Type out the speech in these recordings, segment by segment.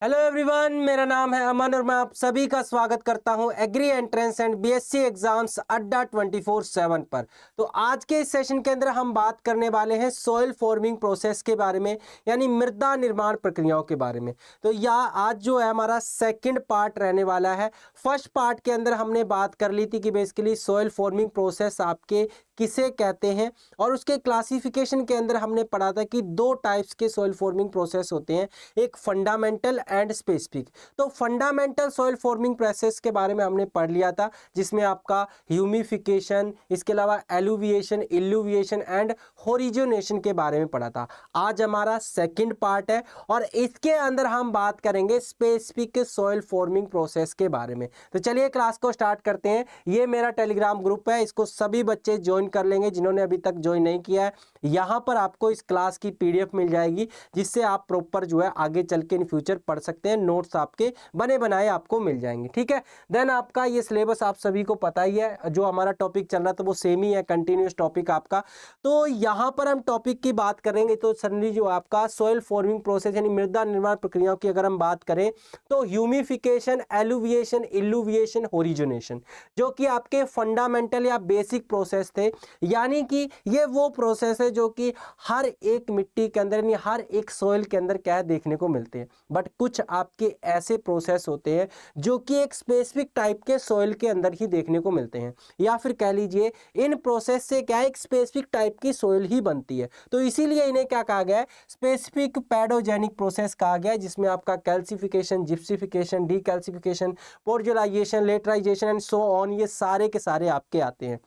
Hello everyone, मेरा नाम है अमन और मैं आप सभी का स्वागत करता हूं agri entrance and BSc exams Adda 24/7 पर। तो आज के इस सेशन के अंदर हम बात करने वाले हैं सॉइल फॉर्मिंग प्रोसेस के बारे में, यानी मृदा निर्माण प्रक्रियाओं के बारे में। तो यह आज जो है हमारा सेकंड पार्ट रहने वाला है। फर्स्ट पार्ट के अंदर हमने बात कर ली थी कि बेसिकली सॉइल फॉर्मिंग प्रोसेस आपके किसे कहते हैं, और उसके क्लासिफिकेशन के अंदर हमने पढ़ा था कि दो टाइप्स के सॉइल फॉर्मिंग प्रोसेस होते हैं, एक फंडामेंटल एंड स्पेसिफिक। तो फंडामेंटल सॉइल फॉर्मिंग प्रोसेस के बारे में हमने पढ़ लिया था, जिसमें आपका ह्यूमिफिकेशन, इसके अलावा एलुविएशन, इल्यूविएशन एंड होरिजोनेशन के बारे में पढ़ा था। आज हमारा सेकंड पार्ट है और इसके अंदर हम बात करेंगे स्पेसिफिक सॉइल फॉर्मिंग प्रोसेस के बारे में। तो चलिए क्लास को स्टार्ट करते हैं। ये मेरा टेलीग्राम ग्रुप है, इसको सभी बच्चे ज्वाइन कर लेंगे जिन्होंने अभी तक ज्वाइन नहीं किया है। यहाँ पर आपको इस क्लास की पीडीएफ मिल जाएगी, जिससे आप प्रॉपर जो है आगे चल के इन फ्यूचर पढ़ सकते हैं। नोट्स आपके बने बनाए आपको मिल जाएंगे, ठीक है। देन आपका ये सिलेबस आप सभी को पता ही है, जो हमारा टॉपिक चल रहा था वो सेम ही है, कंटिन्यूस टॉपिक आपका। तो यहाँ पर हम टॉपिक की बात करेंगे तो सडनली जो आपका सॉइल फॉर्मिंग प्रोसेस यानी मृदा निर्माण प्रक्रियाओं की अगर हम बात करें तो ह्यूमिफिकेशन, एलुविएशन, इल्यूविएशन, होरिजोनेशन, जो कि आपके फंडामेंटल या बेसिक प्रोसेस थे। यानी कि ये वो प्रोसेस है जो कि हर एक मिट्टी के अंदर यानी हर एक सॉइल के अंदर क्या है देखने को मिलते हैं। बट कुछ आपके ऐसे प्रोसेस होते हैं जो कि एक स्पेसिफिक टाइप के सॉइल के अंदर ही देखने को मिलते हैं, या फिर कह लीजिए इन प्रोसेस से क्या है एक स्पेसिफिक टाइप की सॉइल ही बनती है। तो इसीलिए इन्हें क्या कहा गया है, स्पेसिफिक पैडोजेनिक प्रोसेस कहा गया है, जिसमें आपका calcification, gypsification, decalcification, podzolization, laterization and so on, ये सारे के सारे आपके आते हैं।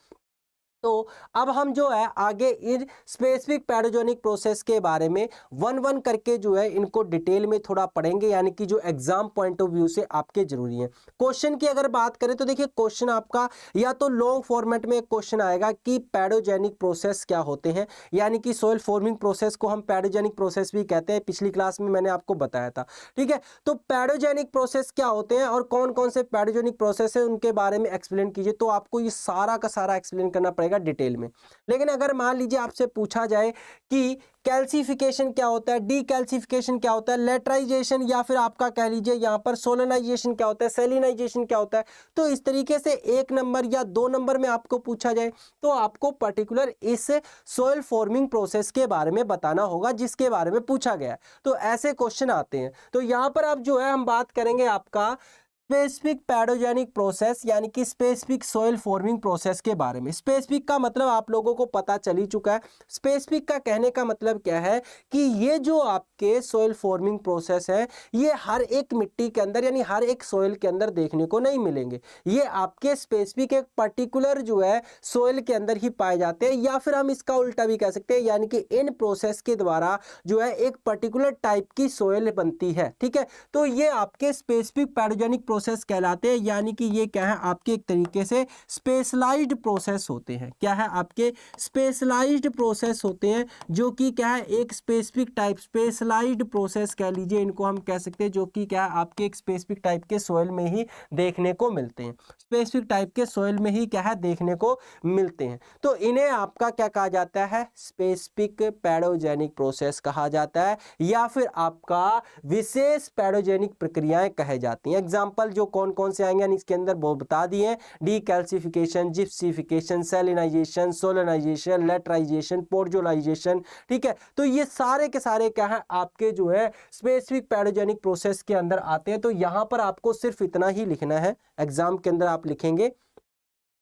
तो अब हम जो है आगे इन स्पेसिफिक पैडोजेनिक प्रोसेस के बारे में वन वन करके जो है इनको डिटेल में थोड़ा पढ़ेंगे, यानी कि जो एग्जाम पॉइंट ऑफ व्यू से आपके जरूरी है। क्वेश्चन की अगर बात करें तो देखिए क्वेश्चन आपका या तो लॉन्ग फॉर्मेट में क्वेश्चन आएगा कि पैडोजेनिक प्रोसेस क्या होते हैं, यानी कि सॉइल फॉर्मिंग प्रोसेस को हम पैडोजेनिक प्रोसेस भी कहते हैं, पिछली क्लास में मैंने आपको बताया था, ठीक है। तो पैडोजेनिक प्रोसेस क्या होते हैं और कौन कौन से पैडोजेनिक प्रोसेस है उनके बारे में एक्सप्लेन कीजिए। तो आपको ये सारा का सारा एक्सप्लेन करना पड़ेगा डिटेल में। लेकिन अगर मान लीजिए आपसे पूछा जाए कि कैल्सिफिकेशन क्या होता है, डीकैल्सिफिकेशन क्या होता है, लेटराइजेशन या फिर आपका कह लीजिए यहां पर सोलनाइजेशन क्या होता है, सेलिनाइजेशन क्या होता है, तो इस तरीके से 1 नंबर या 2 नंबर में आपको पूछा जाए तो आपको पर्टिकुलर इस सॉइल फॉर्मिंग प्रोसेस के बारे में बताना होगा जिसके बारे में पूछा गया है। तो ऐसे क्वेश्चन आते हैं। तो यहां पर अब जो है हम बात करेंगे आपका स्पेसिफिक पैडोजेनिक प्रोसेस यानी कि स्पेसिफिक सॉइल फॉर्मिंग प्रोसेस के बारे में। स्पेसिफिक का मतलब आप लोगों को पता चल ही चुका है। स्पेसिफिक का कहने का मतलब क्या है कि ये जो आपके सॉइल फॉर्मिंग प्रोसेस है ये हर एक मिट्टी के अंदर यानी हर एक सॉइल के अंदर देखने को नहीं मिलेंगे। ये आपके स्पेसिफिक एक पर्टिकुलर जो है सॉइल के अंदर ही पाए जाते हैं, या फिर हम इसका उल्टा भी कह सकते हैं, यानी कि इन प्रोसेस के द्वारा जो है एक पर्टिकुलर टाइप की सॉइल बनती है, ठीक है। तो ये आपके स्पेसिफिक पैडोजेनिक प्रोसेस कहलाते हैं, यानी कि ये क्या है आपके एक तरीके से स्पेशलाइज्ड प्रोसेस होते हैं। क्या है आपके स्पेशलाइज्ड प्रोसेस होते हैं, जो कि क्या है एक स्पेसिफिक टाइप, स्पेशलाइज्ड प्रोसेस कह लीजिए इनको हम कह सकते हैं, जो कि क्या है आपके एक स्पेसिफिक टाइप के सॉइल में ही देखने को मिलते हैं। स्पेसिफिक टाइप के सॉइल में ही क्या है देखने को मिलते हैं। तो इन्हें आपका क्या कहा जाता है, स्पेसिफिक पैडोजेनिक प्रोसेस कहा जाता है, या फिर आपका विशेष पैडोजेनिक प्रक्रियाएं कहे जाती हैं। एग्जाम्पल जो कौन कौन से आएंगे इसके अंदर वो बता दिए, डीकैल्सिफिकेशन, जिप्सिफिकेशन, सेलिनाइजेशन, सोलनाइजेशन, लेटराइजेशन, पोर्जुलाइजेशन, ठीक है। तो ये सारे के सारे क्या है आपके जो है स्पेसिफिक पैडोजेनिक प्रोसेस के अंदर आते हैं। तो यहां पर आपको सिर्फ इतना ही लिखना है, एग्जाम के अंदर आप लिखेंगे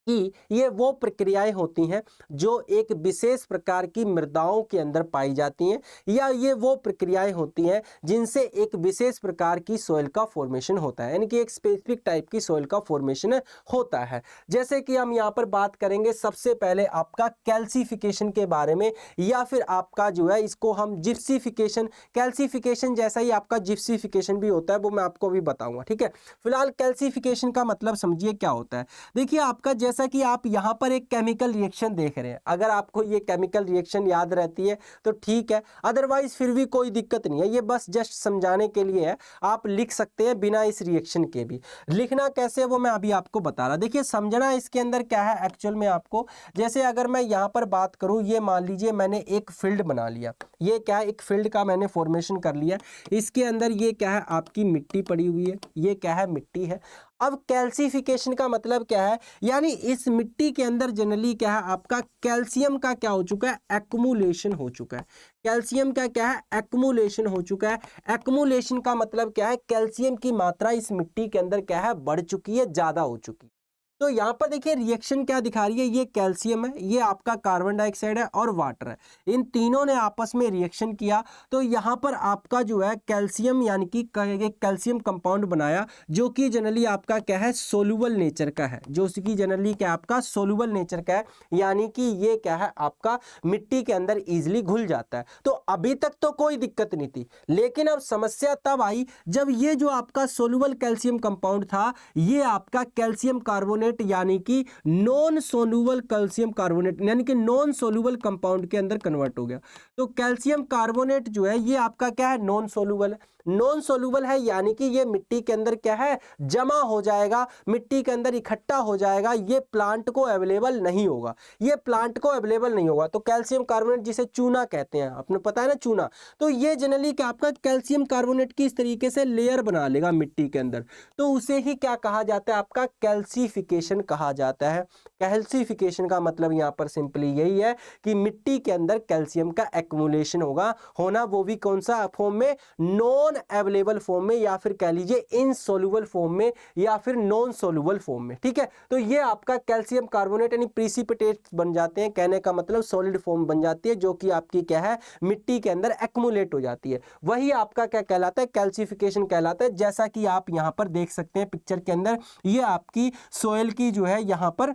कि ये वो प्रक्रियाएं होती हैं जो एक विशेष प्रकार की मृदाओं के अंदर पाई जाती हैं, या ये वो प्रक्रियाएं होती हैं जिनसे एक विशेष प्रकार की सॉइल का फॉर्मेशन होता है, यानी कि एक स्पेसिफिक टाइप की सॉइल का फॉर्मेशन होता है। जैसे कि हम यहाँ पर बात करेंगे सबसे पहले आपका कैल्सिफिकेशन के बारे में, या फिर आपका जो है इसको हम जिप्सिफिकेशन, कैल्सिफिकेशन जैसा ही आपका जिप्सिफिकेशन भी होता है, वो मैं आपको भी बताऊंगा, ठीक है। फिलहाल कैल्सिफिकेशन का मतलब समझिए क्या होता है। देखिए आपका जैसे जैसा कि आप यहाँ पर एक केमिकल रिएक्शन देख रहे हैं, अगर आपको ये केमिकल रिएक्शन याद रहती है तो ठीक है, अदरवाइज फिर भी कोई दिक्कत नहीं है, ये बस जस्ट समझाने के लिए है। आप लिख सकते हैं बिना इस रिएक्शन के भी। लिखना कैसे है वो मैं अभी आपको बता रहा। देखिए समझना इसके अंदर क्या है एक्चुअल में आपको, जैसे अगर मैं यहाँ पर बात करूँ, ये मान लीजिए मैंने एक फील्ड बना लिया, ये क्या है एक फील्ड का मैंने फॉर्मेशन कर लिया, इसके अंदर ये क्या है आपकी मिट्टी पड़ी हुई है, ये क्या है मिट्टी है। अब कैल्सिफिकेशन का मतलब क्या है, यानी इस मिट्टी के अंदर जनरली क्या है आपका कैल्शियम का क्या हो चुका है, एक्युमुलेशन हो चुका है। कैल्शियम का क्या है, एक्युमुलेशन हो चुका है। एक्युमुलेशन का मतलब क्या है, कैल्शियम की मात्रा इस मिट्टी के अंदर क्या है बढ़ चुकी है, ज्यादा हो चुकी है। तो यहाँ पर देखिए रिएक्शन क्या दिखा रही है, ये कैल्शियम है, ये आपका कार्बन डाइऑक्साइड है और वाटर है, इन तीनों ने आपस में रिएक्शन किया तो यहाँ पर आपका जो है कैल्शियम यानी कि कैल्शियम कंपाउंड बनाया, जो कि जनरली आपका क्या है सोल्यूबल नेचर का है, जो कि जनरली क्या आपका सोल्यूबल नेचर का है, यानी कि ये क्या है आपका मिट्टी के अंदर इजिली घुल जाता है। तो अभी तक तो कोई दिक्कत नहीं थी, लेकिन अब समस्या तब आई जब ये जो आपका सोल्यूबल कैल्शियम कंपाउंड था, ये आपका कैल्शियम कार्बोनेट यानी कि नॉन सोल्यूबल कैल्शियम कार्बोनेट यानी कि नॉन सोल्यूबल कंपाउंड के अंदर कन्वर्ट हो गया। तो कैल्शियम कार्बोनेट जो है ये आपका क्या है नॉन सोल्यूबल है। नॉन सोल्यूबल है यानी कि ये मिट्टी के अंदर क्या है जमा हो जाएगा, मिट्टी के अंदर इकट्ठा हो जाएगा, ये प्लांट को अवेलेबल नहीं होगा, ये प्लांट को अवेलेबल नहीं होगा। तो कैल्शियम कार्बोनेट जिसे चूना कहते हैं, आपने पता है ना चूना, तो ये जनरली क्या आपका कैल्शियम कार्बोनेट की इस तरीके से लेयर बना लेगा मिट्टी के अंदर, तो उसे ही क्या कहा जाता है आपका कैल्सिफिकेशन कहा जाता है। कैल्सिफिकेशन का मतलब यहाँ पर सिंपली यही है कि मिट्टी के अंदर कैल्शियम का एक्युमुलेशन होना, वो भी कौन सा फॉर्म में, नॉन अवेलेबल फॉर्म में, या फिर कह लीजिए इनसोल्यूबल फॉर्म में, या फिर नॉन सोल्यूबल फॉर्म में। ठीक है, तो ये आपका कैल्शियम कार्बोनेट यानी प्रिसिपिटेट बन जाते हैं, कहने का मतलब सॉलिड फॉर्म बन जाती है, जो कि आपकी क्या है मिट्टी के अंदर एक्युमुलेट हो जाती है। वही आपका क्या कहलाता है, कैल्सिफिकेशन कहलाता है। जैसा कि आप यहां पर देख सकते हैं पिक्चर के अंदर, ये आपकी सोयल की जो है यहां पर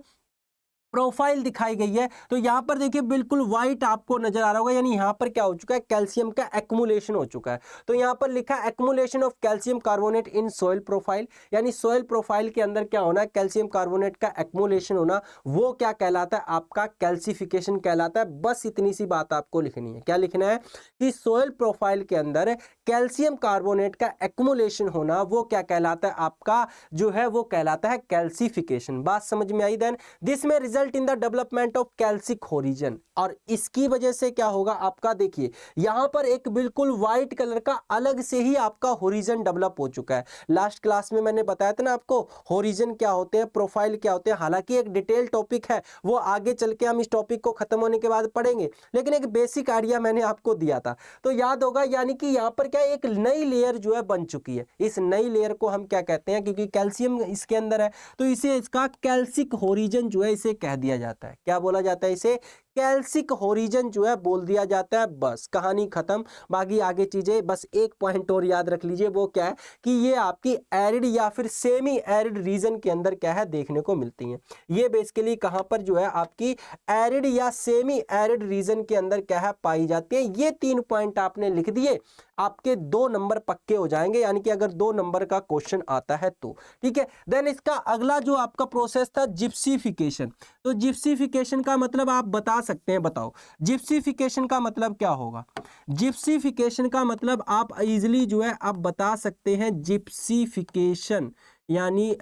प्रोफाइल दिखाई गई है। तो यहाँ पर देखिए बिल्कुल व्हाइट आपको नजर आ रहा होगा, यानी यहाँ पर क्या हो चुका है कैल्शियम का एक्युमुलेशन हो चुका है। तो यहाँ पर लिखा है accumulation of calcium carbonate in soil profile, यानी सोइल प्रोफाइल के अंदर क्या होना है कैल्शियम कार्बोनेट का एक्युमुलेशन होना, वो क्या कहलाता है आपका कैल्सिफिकेशन कहलाता है। बस इतनी सी बात आपको लिखनी है। क्या लिखना है कि सोइल प्रोफाइल के अंदर कैल्शियम कार्बोनेट का एक्युमुलेशन होना वो क्या कहलाता है आपका जो है वो कहलाता है कैल्सिफिकेशन। बात समझ में आई? देन दिस में result in the development of calcic horizon, और इसकी वजह से क्या होगा आपका, देखिए यहां पर एक बिल्कुल व्हाइट कलर का अलग से ही आपका होरिजन डेवलप हो चुका है। लास्ट क्लास में मैंने बताया था ना आपको होरिजन क्या होते हैं, प्रोफाइल क्या होते हैं, हालांकि एक डिटेल टॉपिक है, वो आगे चल के हम इस टॉपिक को खत्म होने के बाद पढ़ेंगे, लेकिन एक बेसिक आइडिया मैंने आपको दिया था तो याद होगा। यानी कि यहां पर क्या एक नई लेयर जो है बन चुकी है, इस नई लेयर को हम क्या कहते हैं, क्योंकि कैल्शियम इसके अंदर है तो इसे इसका कैल्सिक होरिजन जो है इसे कह दिया जाता है। क्या बोला जाता है इसे, कैल्सिक होरिजन जो है बोल दिया जाता है। बस कहानी खत्म, बाकी आगे चीजें बस एक पॉइंट और याद रख लीजिए, वो क्या है कि ये आपकी एरिड या फिर सेमी एरिड रीजन के अंदर क्या है देखने को मिलती हैं। ये बेसिकली कहां पर जो है आपकी एरिड या सेमी एरिड रीजन के अंदर क्या है पाई जाती है। ये 3 पॉइंट आपने लिख दिए, आपके 2 नंबर पक्के हो जाएंगे, यानी कि अगर 2 नंबर का क्वेश्चन आता है तो ठीक है। देन इसका अगला जो आपका प्रोसेस था जिप्सीफिकेशन। तो जिप्सीफिकेशन का मतलब आप बता सकते हैं, बताओ जिप्सीफिकेशन का मतलब क्या होगा। जिप्सीफिकेशन का मतलब आप इजीली जो है आप बता सकते हैं, जिप्सीफिकेशन यानी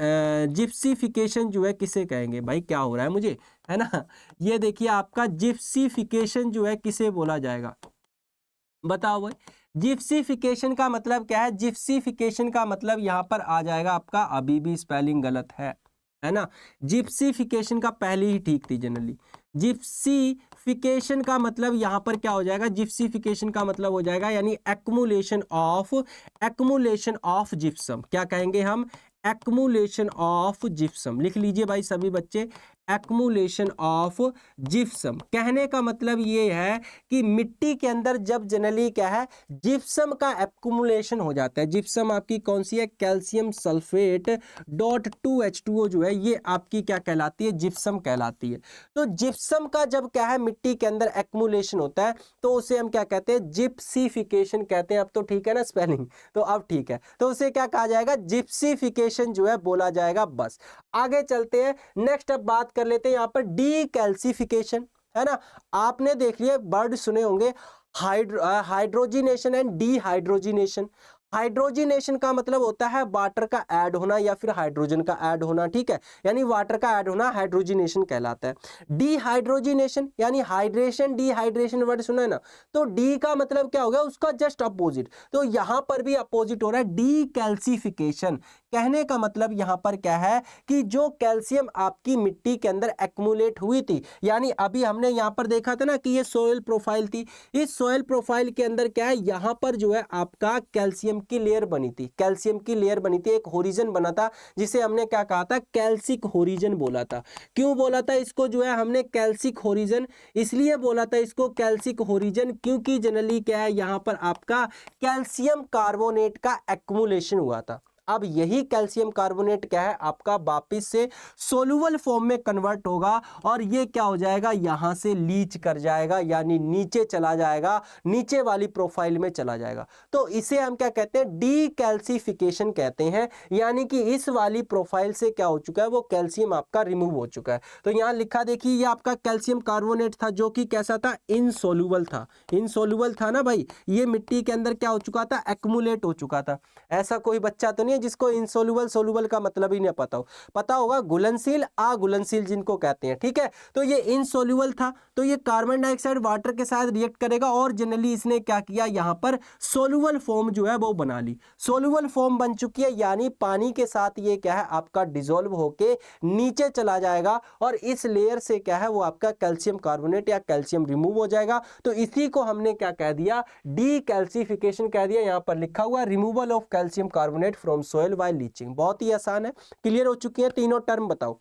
जिप्सीफिकेशन जो है किसे कहेंगे भाई, क्या हो रहा है मुझे, है ना। ये देखिए आपका जिप्सीफिकेशन जो है किसे बोला जाएगा, बताओ भाई। जिप्सीफिकेशन का मतलब क्या है, जिप्सीफिकेशन का मतलब यहां पर आ जाएगा आपका, अभी भी स्पेलिंग गलत है ना। जिप्सीफिकेशन का पहले ही ठीक थी जनरली। जिप्सीफिकेशन का मतलब यहां पर क्या हो जाएगा, जिप्सीफिकेशन का मतलब हो जाएगा यानी एक्युमुलेशन ऑफ जिप्सम। क्या कहेंगे हम, एक्युमुलेशन ऑफ जिप्सम। लिख लीजिए भाई सभी बच्चे, एक्युमुलेशन ऑफ जिप्सम। कहने का मतलब ये है कि मिट्टी के अंदर जब जनरली क्या है जिप्सम का एक्युमुलेशन हो जाता है। जिप्सम आपकी कौन सी है, कैल्शियम सल्फेट डॉट 2H2O जो है ये आपकी क्या कहलाती है, जिप्सम कहलाती है। तो जिप्सम का जब क्या है मिट्टी के अंदर एक्युमुलेशन होता है तो उसे हम क्या कहते हैं, जिप्सीफिकेशन कहते हैं। अब तो ठीक है ना स्पेलिंग, तो अब ठीक है, तो उसे क्या कहा जाएगा, जिप्सीफिकेशन जो है बोला जाएगा। बस आगे चलते हैं, नेक्स्ट अब बात बात कर लेते हैं यहाँ पर डीकैल्सिफिकेशन, है ना। आपने देख लिया वर्ड सुने होंगे हाइड्रोजिनेशन एंड डीहाइड्रोजिनेशन। हाइड्रोजिनेशन का मतलब होता है वाटर का ऐड होना या फिर हाइड्रोजन का ऐड होना, ठीक है, यानी वाटर का ऐड होना हाइड्रोजिनेशन कहलाता है। डीहाइड्रोजिनेशन यानी हाइड्रेशन डीहाइड्रेशन वर्ड सुना है ना, तो डी का मतलब क्या हो गया, उसका जस्ट अपोजिट। तो यहां पर भी अपोजिट हो रहा है, डीकैल्सिफिकेशन। कहने का मतलब यहां पर क्या है कि जो कैल्शियम आपकी मिट्टी के अंदर एक्यूमुलेट हुई थी, यानी अभी हमने यहां पर देखा था ना कि ये सोइल प्रोफाइल थी, इस सोइल प्रोफाइल के अंदर क्या है, यहां पर जो है आपका कैल्शियम की लेयर बनी थी, कैल्शियम की लेयर बनी थी, एक होरिजन बना था जिसे हमने क्या कहा था, कैल्सिक होरिजन बोला था। क्यों बोला था इसको जो है हमने कैल्सिक होरिजन, इसलिए बोला था इसको कैल्सिक होरिजन क्योंकि जनरली क्या है यहां पर आपका कैल्शियम कार्बोनेट का एक्यूमुलेशन हुआ था। अब यही कैल्शियम कार्बोनेट क्या है आपका वापिस से सोलुबल फॉर्म में कन्वर्ट होगा और ये क्या हो जाएगा, यहां से लीच कर जाएगा, यानी नीचे चला जाएगा, नीचे वाली प्रोफाइल में चला जाएगा। तो इसे हम क्या कहते हैं, डीकैल्सिफिकेशन कहते हैं, यानी कि इस वाली प्रोफाइल से क्या हो चुका है, वो कैल्शियम आपका रिमूव हो चुका है। तो यहां लिखा देखिए, ये आपका कैल्शियम कार्बोनेट था जो कि कैसा था, इनसोल्यूबल था, इनसोल्यूबल था ना भाई, ये मिट्टी के अंदर क्या हो चुका था, एक्यूमुलेट हो चुका था। ऐसा कोई बच्चा तो नहीं है जिसको इनसोल्यूबल सोल्यूबल का मतलब ही नहीं पता होगा, घुलनशील अघुलनशील जिनको कहते हैं, ठीक है। तो ये इनसोल्यूबल था, तो ये कार्बन डाइऑक्साइड वाटर के साथ रिएक्ट करेगा और जनरली इसने क्या किया, यहां पर सोल्यूबल फॉर्म जो है वो बना ली, सोल्यूबल फॉर्म बन चुकी है, यानी पानी के साथ ये क्या है आपका डिसॉल्व होके नीचे चला जाएगा और इस लेयर से क्या है वो आपका कैल्शियम कार्बोनेट या कैल्शियम रिमूव हो जाएगा। तो इसी को हमने क्या कह दिया, डीकैल्सिफिकेशन कह दिया। यहां पर लिखा हुआ removal of calcium carbonate from soil by leaching. बहुत ही आसान है, क्लियर हो चुकी है तीनों टर्म। बताओ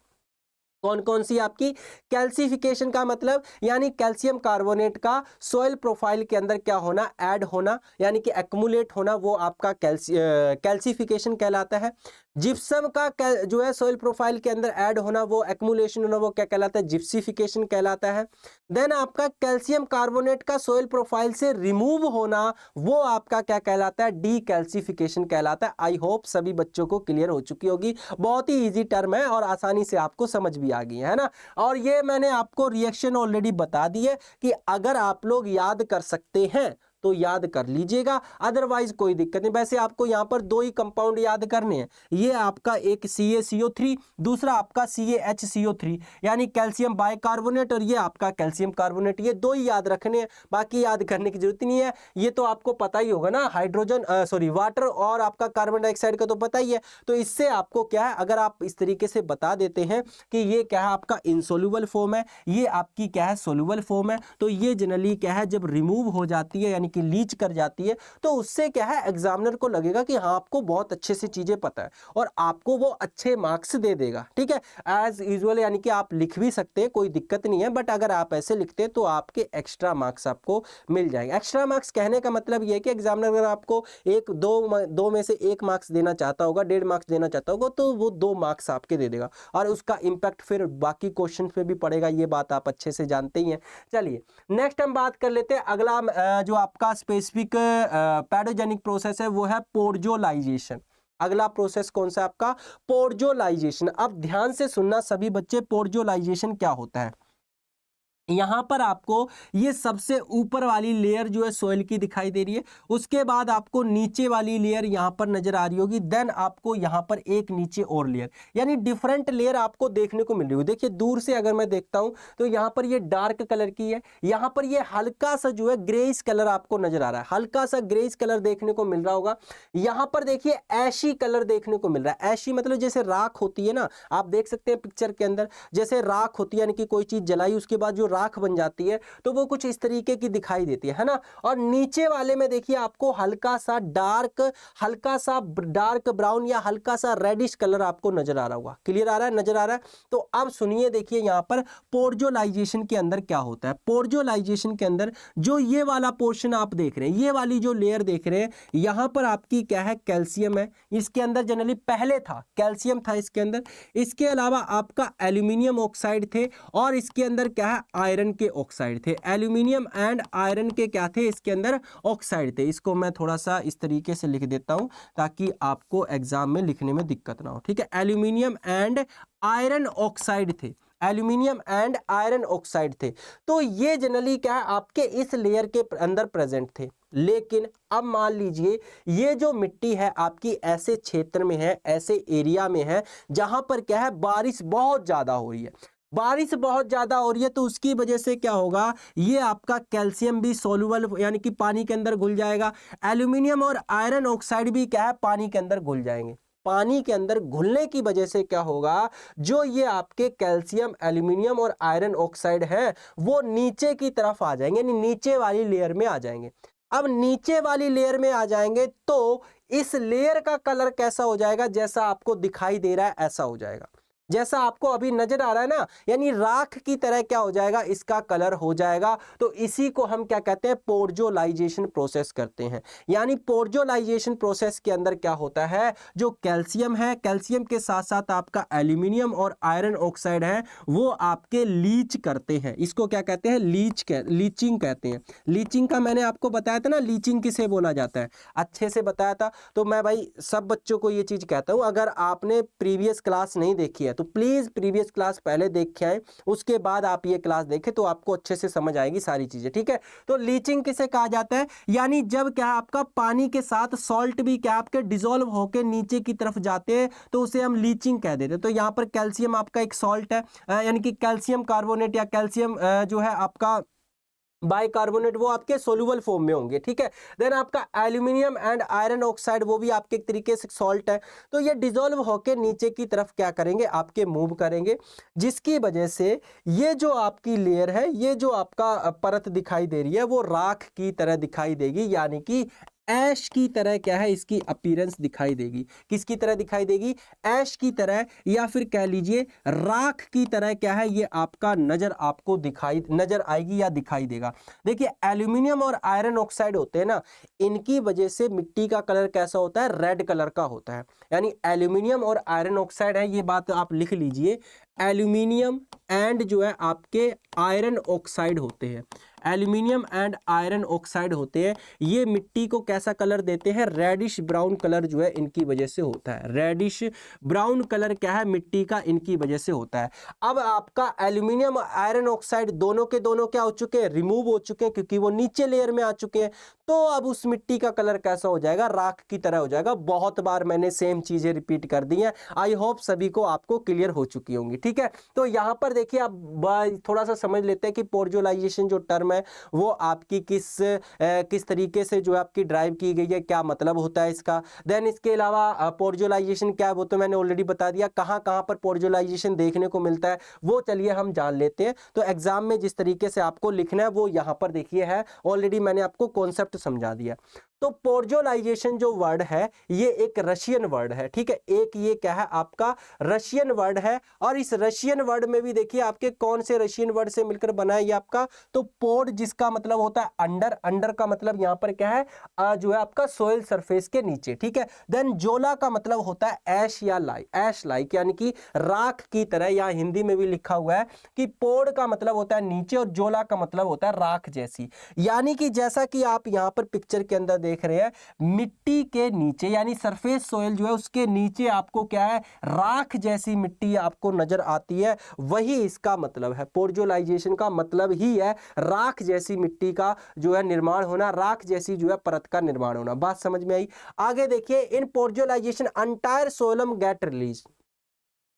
कौन कौन सी आपकी कैल्सिफिकेशन का मतलब, यानी कैल्शियम कार्बोनेट का सोइल प्रोफाइल के अंदर क्या होना, ऐड होना, यानी कि एक्यूमुलेट होना, वो आपका कैल्सिफिकेशन कहलाता है। जिप्सम का जो है सोइल प्रोफाइल के अंदर ऐड होना, वो एक्यूमुलेशन होना, वो क्या कहलाता है, जिप्सिफिकेशन कहलाता है। देन आपका कैल्शियम कार्बोनेट का सोइल प्रोफाइल से रिमूव होना, वो आपका क्या कहलाता है, डीकैल्सिफिकेशन कहलाता है। आई होप सभी बच्चों को क्लियर हो चुकी होगी, बहुत ही इजी टर्म है और आसानी से आपको समझ भी आ गई है ना। और ये मैंने आपको रिएक्शन ऑलरेडी बता दी है कि अगर आप लोग याद कर सकते हैं तो याद कर लीजिएगा, अदरवाइज कोई दिक्कत नहीं। वैसे आपको यहाँ पर दो ही कंपाउंड याद करने हैं, ये आपका एक CaCO3, दूसरा आपका CaHCO3 यानी कैल्शियम बाइकार्बोनेट, और ये आपका कैल्शियम कार्बोनेट, ये दो ही याद रखने हैं, बाकी याद करने की जरूरत नहीं है। ये तो आपको पता ही होगा ना, हाइड्रोजन वाटर और आपका कार्बन डाइऑक्साइड का तो पता ही है। तो इससे आपको क्या है, अगर आप इस तरीके से बता देते हैं कि ये क्या है आपका इनसोल्यूबल फॉर्म है, ये आपकी क्या है सोल्यूबल फॉर्म है, तो ये जनरली क्या है जब रिमूव हो जाती है यानी कि लीच कर जाती है, तो उससे क्या है एग्जामिनर को लगेगा कि हाँ आपको बहुत अच्छे से चीजें पता है और आपको वो अच्छे मार्क्स दे देगा, ठीक है। एज यूजुअल यानी कि आप लिख भी सकते हैं, कोई दिक्कत नहीं है, बट अगर आप ऐसे लिखते हैं तो आपके एक्स्ट्रा मार्क्स आपको मिल जाएंगे। एक्स्ट्रा मार्क्स कहने का मतलब ये है कि एग्जामिनर अगर आपको एक दो में से एक मार्क्स देना चाहता होगा, 1.5 मार्क्स देना चाहता होगा, तो वो 2 मार्क्स आपके दे देगा और उसका इंपैक्ट फिर बाकी क्वेश्चन पे भी पड़ेगा, ये बात आप अच्छे से जानते ही हैं। चलिए नेक्स्ट हम बात कर लेते हैं, अगला जो आपका स्पेसिफिक पैडोजेनिक प्रोसेस है वो है पोर्जोलाइजेशन। अगला प्रोसेस कौन सा आपका, पोर्जोलाइजेशन। अब ध्यान से सुनना सभी बच्चे, पोर्जोलाइजेशन क्या होता है। यहां पर आपको ये सबसे ऊपर वाली लेयर जो है सोइल की दिखाई दे रही है, उसके बाद आपको नीचे वाली लेयर यहां पर नजर आ रही होगी, देन आपको यहां पर एक नीचे और लेयर, यानी डिफरेंट लेयर आपको देखने को मिल रही होगी। देखिए दूर से अगर मैं देखता हूं तो यहां पर ये डार्क कलर की है, यहां पर ये हल्का सा जो है ग्रेइश कलर आपको नजर आ रहा है, हल्का सा ग्रेइश कलर देखने को मिल रहा होगा। यहां पर देखिए ऐशी कलर देखने को मिल रहा है, ऐशी मतलब जैसे राख होती है ना, आप देख सकते हैं पिक्चर के अंदर जैसे राख होती है, यानी कि कोई चीज जलाई उसके बाद जो राख बन जाती है तो वो कुछ इस तरीके की दिखाई देती है ना। और नीचे वाले में देखिए आपको हल्का सा डार्क ब्राउन या हल्का सा रेडिश कलर आपको नजर आ रहा होगा, क्लियर आ रहा है, नजर आ रहा है। तो अब सुनिए, देखिए यहां पर पोर्जोलाइजेशन के अंदर क्या होता है। पोर्जोलाइजेशन के अंदर जो ये वाला पोर्शन आप देख रहे हैं, ये वाली जो लेयर देख रहे हैं, यहां पर आपकी क्या है, कैल्शियम है, इसके अंदर जनरली पहले था कैल्शियम था इसके अंदर, इसके अलावा आपका एल्यूमिनियम ऑक्साइड थे और इसके अंदर क्या है आयरन के ऑक्साइड थे, एल्यूमिनियम एंड आयरन के क्या थे इसके अंदर ऑक्साइड थे। इसको मैं थोड़ा सा इस तरीके से लिख देता हूं ताकि आपको एग्जाम में लिखने में दिक्कत ना हो, ठीक है। एल्यूमिनियम एंड आयरन ऑक्साइड थे, एल्यूमिनियम एंड आयरन ऑक्साइड थे। तो ये जनरली क्या है आपके इस लेयर के अंदर प्रेजेंट थे। लेकिन अब मान लीजिए ये जो मिट्टी है आपकी ऐसे क्षेत्र में है, ऐसे एरिया में है जहां पर क्या है बारिश बहुत ज्यादा हो रही है। बारिश बहुत ज्यादा हो रही है तो उसकी वजह से क्या होगा, ये आपका कैल्शियम भी सोल्यूबल यानी कि पानी के अंदर घुल जाएगा। एल्यूमिनियम और आयरन ऑक्साइड भी क्या है पानी के अंदर घुल जाएंगे। पानी के अंदर घुलने की वजह से क्या होगा, जो ये आपके कैल्शियम, एल्यूमिनियम और आयरन ऑक्साइड है वो नीचे की तरफ आ जाएंगे, यानी नीचे वाली लेयर में आ जाएंगे। अब नीचे वाली लेयर में आ जाएंगे तो इस लेयर का कलर कैसा हो जाएगा, जैसा आपको दिखाई दे रहा है ऐसा हो जाएगा, जैसा आपको अभी नजर आ रहा है ना, यानी राख की तरह क्या हो जाएगा, इसका कलर हो जाएगा। तो इसी को हम क्या कहते हैं, पोर्जोलाइजेशन प्रोसेस करते हैं। यानी पोर्जोलाइजेशन प्रोसेस के अंदर क्या होता है, जो कैल्शियम है, कैल्शियम के साथ साथ आपका एल्यूमिनियम और आयरन ऑक्साइड है वो आपके लीच करते हैं। इसको क्या कहते हैं, लीचिंग कहते हैं। लीचिंग का मैंने आपको बताया था ना, लीचिंग किसे बोला जाता है, अच्छे से बताया था। तो मैं भाई सब बच्चों को ये चीज कहता हूं, अगर आपने प्रीवियस क्लास नहीं देखी है तो प्लीज प्रीवियस क्लास पहले देख के आए, उसके बाद आप ये क्लास देखें तो आपको अच्छे से समझ आएगी सारी चीजें, ठीक है। तो लीचिंग किसे कहा जाता है, यानी जब क्या आपका पानी के साथ सॉल्ट भी क्या आपके डिसॉल्व होकर नीचे की तरफ जाते हैं तो उसे हम लीचिंग कह देते हैं। तो यहाँ पर कैल्शियम आपका एक सॉल्ट है, यानी कि कैल्शियम कार्बोनेट या कैल्शियम जो है आपका बाइकार्बोनेट, वो आपके सोल्यूबल फॉर्म में होंगे, ठीक है। देन आपका एल्यूमिनियम एंड आयरन ऑक्साइड वो भी आपके एक तरीके से सॉल्ट है। तो ये डिसॉल्व होकर नीचे की तरफ क्या करेंगे, आपके मूव करेंगे, जिसकी वजह से ये जो आपकी लेयर है, ये जो आपका परत दिखाई दे रही है वो राख की तरह दिखाई देगी, यानी कि ऐश की तरह क्या है इसकी अपीयरेंस दिखाई देगी। किसकी तरह दिखाई देगी, ऐश की तरह, या फिर कह लीजिए राख की तरह क्या है ये आपका आपको नजर आएगी या दिखाई देगा। देखिए एल्यूमिनियम और आयरन ऑक्साइड होते हैं ना, इनकी वजह से मिट्टी का कलर कैसा होता है, रेड कलर का होता है। यानी एल्यूमिनियम और आयरन ऑक्साइड है, ये बात आप लिख लीजिए, एल्यूमिनियम एंड जो है आपके आयरन ऑक्साइड होते हैं, एल्यूमिनियम एंड आयरन ऑक्साइड होते हैं। ये मिट्टी को कैसा कलर देते हैं, रेडिश ब्राउन कलर जो है इनकी वजह से होता है। रेडिश ब्राउन कलर क्या है मिट्टी का, इनकी वजह से होता है। अब आपका एल्यूमिनियम और आयरन ऑक्साइड दोनों के दोनों क्या हो चुके हैं, रिमूव हो चुके हैं, क्योंकि वो नीचे लेयर में आ चुके हैं। तो अब उस मिट्टी का कलर कैसा हो जाएगा, राख की तरह हो जाएगा। बहुत बार मैंने सेम चीजें रिपीट कर दी हैं, आई होप सभी को आपको क्लियर हो चुकी होंगी, ठीक है। तो यहाँ पर देखिए आप थोड़ा सा समझ लेते हैं कि पोर्जोलाइजेशन जो टर्म है वो आपकी किस तरीके से जो आपकी ड्राइव की गई है, क्या मतलब होता है इसका। देन इसके अलावा पोर्जोलाइजेशन क्या है वो तो मैंने ऑलरेडी बता दिया। कहाँ कहाँ पर पोर्जोलाइजेशन देखने को मिलता है वो चलिए हम जान लेते हैं। तो एग्जाम में जिस तरीके से आपको लिखना है वो यहाँ पर देखिए है, ऑलरेडी मैंने आपको कॉन्सेप्ट समझा दिया। तो पोर्जोलाइजेशन जो वर्ड है ये एक रशियन वर्ड है, ठीक है। एक ये क्या है आपका रशियन वर्ड है, और इस रशियन वर्ड में भी देखिए आपके कौन से रशियन वर्ड से मिलकर बना है ये आपका, तो पोड जिसका मतलब होता है अंडर, अंडर का मतलब यहाँ पर क्या है जो है आपका सोइल सरफेस के नीचे, ठीक है। देन जोला का मतलब होता है ऐश या लाई, ऐश लाइक यानी कि राख की तरह, या हिंदी में भी लिखा हुआ है कि पोड का मतलब होता है नीचे और जोला का मतलब होता है राख जैसी। यानी कि जैसा कि आप यहाँ पर पिक्चर के अंदर देख रहे हैं, मिट्टी के नीचे यानी सरफेस सोइल जो है उसके नीचे आपको क्या है, राख जैसी मिट्टी आपको नजर आती है, वही इसका मतलब है। पोर्जोलाइजेशन का मतलब ही है राख जैसी मिट्टी का जो है निर्माण होना, राख जैसी जो है परत का निर्माण होना। बात समझ में आई। आगे देखिए, इन पोर्जोलाइजेशन एंटायर सोलम गेट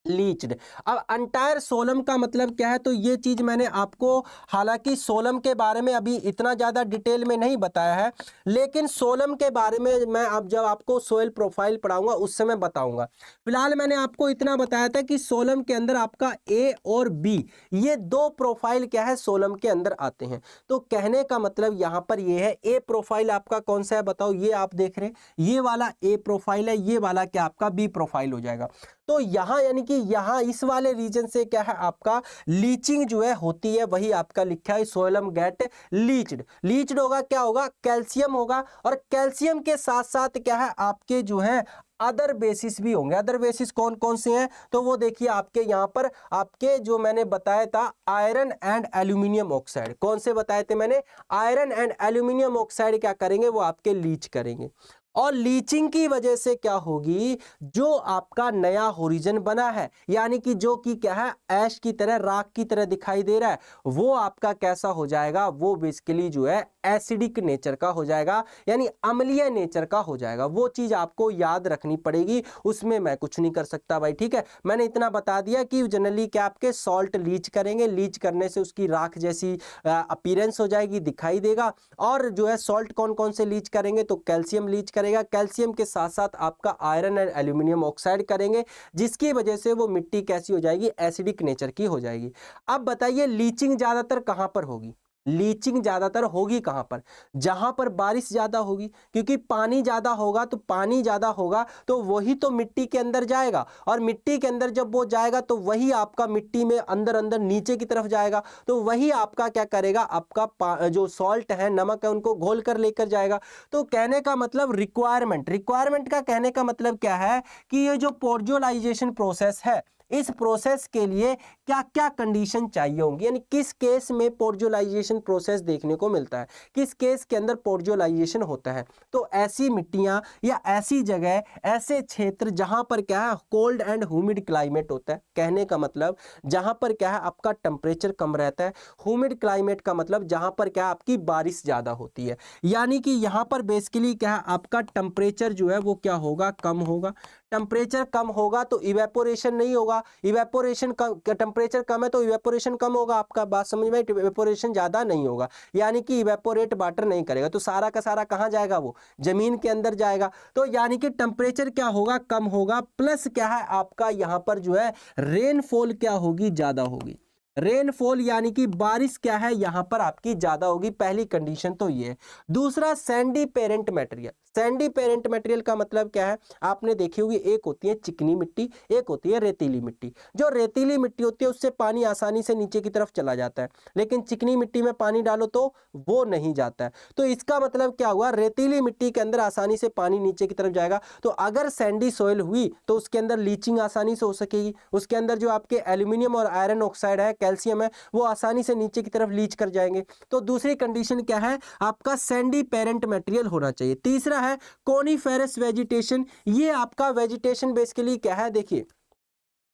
लीच्ड। अब अंटायर सोलम का मतलब क्या है, तो ये चीज मैंने आपको, हालांकि सोलम के बारे में अभी इतना ज्यादा डिटेल में नहीं बताया है, लेकिन सोलम के बारे में मैं अब जब आपको सोइल प्रोफाइल पढ़ाऊंगा उस समय बताऊंगा। फिलहाल मैंने आपको इतना बताया था कि सोलम के अंदर आपका ए और बी ये दो प्रोफाइल क्या है सोलम के अंदर आते हैं। तो कहने का मतलब यहाँ पर ये है, ए प्रोफाइल आपका कौन सा है बताओ, ये आप देख रहे हैं ये वाला ए प्रोफाइल है, ये वाला क्या आपका बी प्रोफाइल हो जाएगा। तो यहाँ यानी कि यहाँ इस वाले रीजन से क्या है आपका लीचिंग जो है होती है, वही आपका लिखा है सोइलम गेट लीच्ड। लीच्ड होगा क्या होगा, कैल्शियम होगा, और कैल्शियम के साथ साथ क्या है आपके जो है अदर बेसिस भी होंगे। अदर बेसिस कौन कौन से हैं, तो वो देखिए आपके यहाँ पर आपके जो मैंने बताया था आयरन एंड एल्यूमिनियम ऑक्साइड। कौन से बताए थे मैंने, आयरन एंड एल्यूमिनियम ऑक्साइड क्या करेंगे, वो आपके लीच करेंगे। और लीचिंग की वजह से क्या होगी, जो आपका नया होरिजन बना है, यानी कि जो कि क्या है ऐश की तरह, राख की तरह दिखाई दे रहा है, वो आपका कैसा हो जाएगा, वो बेसिकली जो है एसिडिक नेचर का हो जाएगा, यानी अम्लीय नेचर का हो जाएगा। वो चीज आपको याद रखनी पड़ेगी, उसमें मैं कुछ नहीं कर सकता भाई, ठीक है। मैंने इतना बता दिया कि जनरली क्या आपके सॉल्ट लीच करेंगे, लीच करने से उसकी राख जैसी अपीयरेंस हो जाएगी, दिखाई देगा। और जो है सॉल्ट कौन कौन से लीच करेंगे, तो कैल्शियम लीच करेगा, कैल्शियम के साथ साथ आपका आयरन एंड एल्यूमिनियम ऑक्साइड करेंगे, जिसकी वजह से वो मिट्टी कैसी हो जाएगी, एसिडिक नेचर की हो जाएगी। अब बताइए लीचिंग ज्यादातर कहां पर होगी, लीचिंग ज्यादातर होगी कहां पर, जहां पर बारिश ज्यादा होगी, क्योंकि पानी ज्यादा होगा, तो पानी ज्यादा होगा तो वही तो मिट्टी के अंदर जाएगा, और मिट्टी के अंदर जब वो जाएगा तो वही आपका मिट्टी में अंदर अंदर नीचे की तरफ जाएगा, तो वही आपका क्या करेगा, आपका जो सॉल्ट है, नमक है, उनको घोल कर लेकर जाएगा। तो कहने का मतलब रिक्वायरमेंट का कहने का मतलब क्या है कि ये जो पोर्जोलाइजेशन प्रोसेस है, इस प्रोसेस के लिए क्या क्या कंडीशन चाहिए होंगी, यानी किस केस में पोर्जोलाइजेशन प्रोसेस देखने को मिलता है, किस केस के अंदर पोर्जोलाइजेशन होता है। तो ऐसी मिट्टियां या ऐसी जगह, ऐसे क्षेत्र जहां पर क्या है कोल्ड एंड ह्यूमिड क्लाइमेट होता है, कहने का मतलब जहां पर क्या है आपका टेम्परेचर कम रहता है। ह्यूमिड क्लाइमेट का मतलब जहां पर क्या आपकी बारिश ज्यादा होती है, यानी कि यहां पर बेसिकली क्या है आपका टेम्परेचर जो है वो क्या होगा, कम होगा। टेम्परेचर कम होगा तो इवेपोरेशन नहीं होगा, इवेपोरेशन कम, टेम्परेचर कम है तो इवेपोरेशन कम होगा, आपका बात समझ में, इवेपोरेशन ज्यादा नहीं होगा, यानी कि इवेपोरेट वाटर नहीं करेगा, तो सारा का सारा कहां जाएगा, वो जमीन के अंदर जाएगा। तो यानी कि टेम्परेचर क्या होगा, कम होगा, प्लस क्या है आपका यहां पर जो है रेनफॉल क्या होगी, ज्यादा होगी। रेनफॉल यानी कि बारिश क्या है यहां पर आपकी ज्यादा होगी, पहली कंडीशन तो ये है। दूसरा Sandy parent material, Sandy parent material का मतलब क्या है, आपने देखी होगी, एक होती है चिकनी मिट्टी, एक होती है रेतीली मिट्टी। जो रेतीली मिट्टी होती है उससे पानी आसानी से नीचे की तरफ चला जाता है, लेकिन चिकनी मिट्टी में पानी डालो तो वो नहीं जाता है। तो इसका मतलब क्या हुआ, रेतीली मिट्टी के अंदर आसानी से पानी नीचे की तरफ जाएगा, तो अगर सैंडी सॉइल हुई तो उसके अंदर लीचिंग आसानी से हो सकेगी, उसके अंदर जो आपके एल्यूमिनियम और आयरन ऑक्साइड है, कैल्शियम है, वो आसानी से नीचे की तरफ लीच कर जाएंगे। तो दूसरी कंडीशन क्या है, आपका सैंडी पेरेंट मटेरियल होना चाहिए। तीसरा है कोनिफेरस वेजिटेशन, ये आपका वेजिटेशन बेसिकली क्या है, देखिए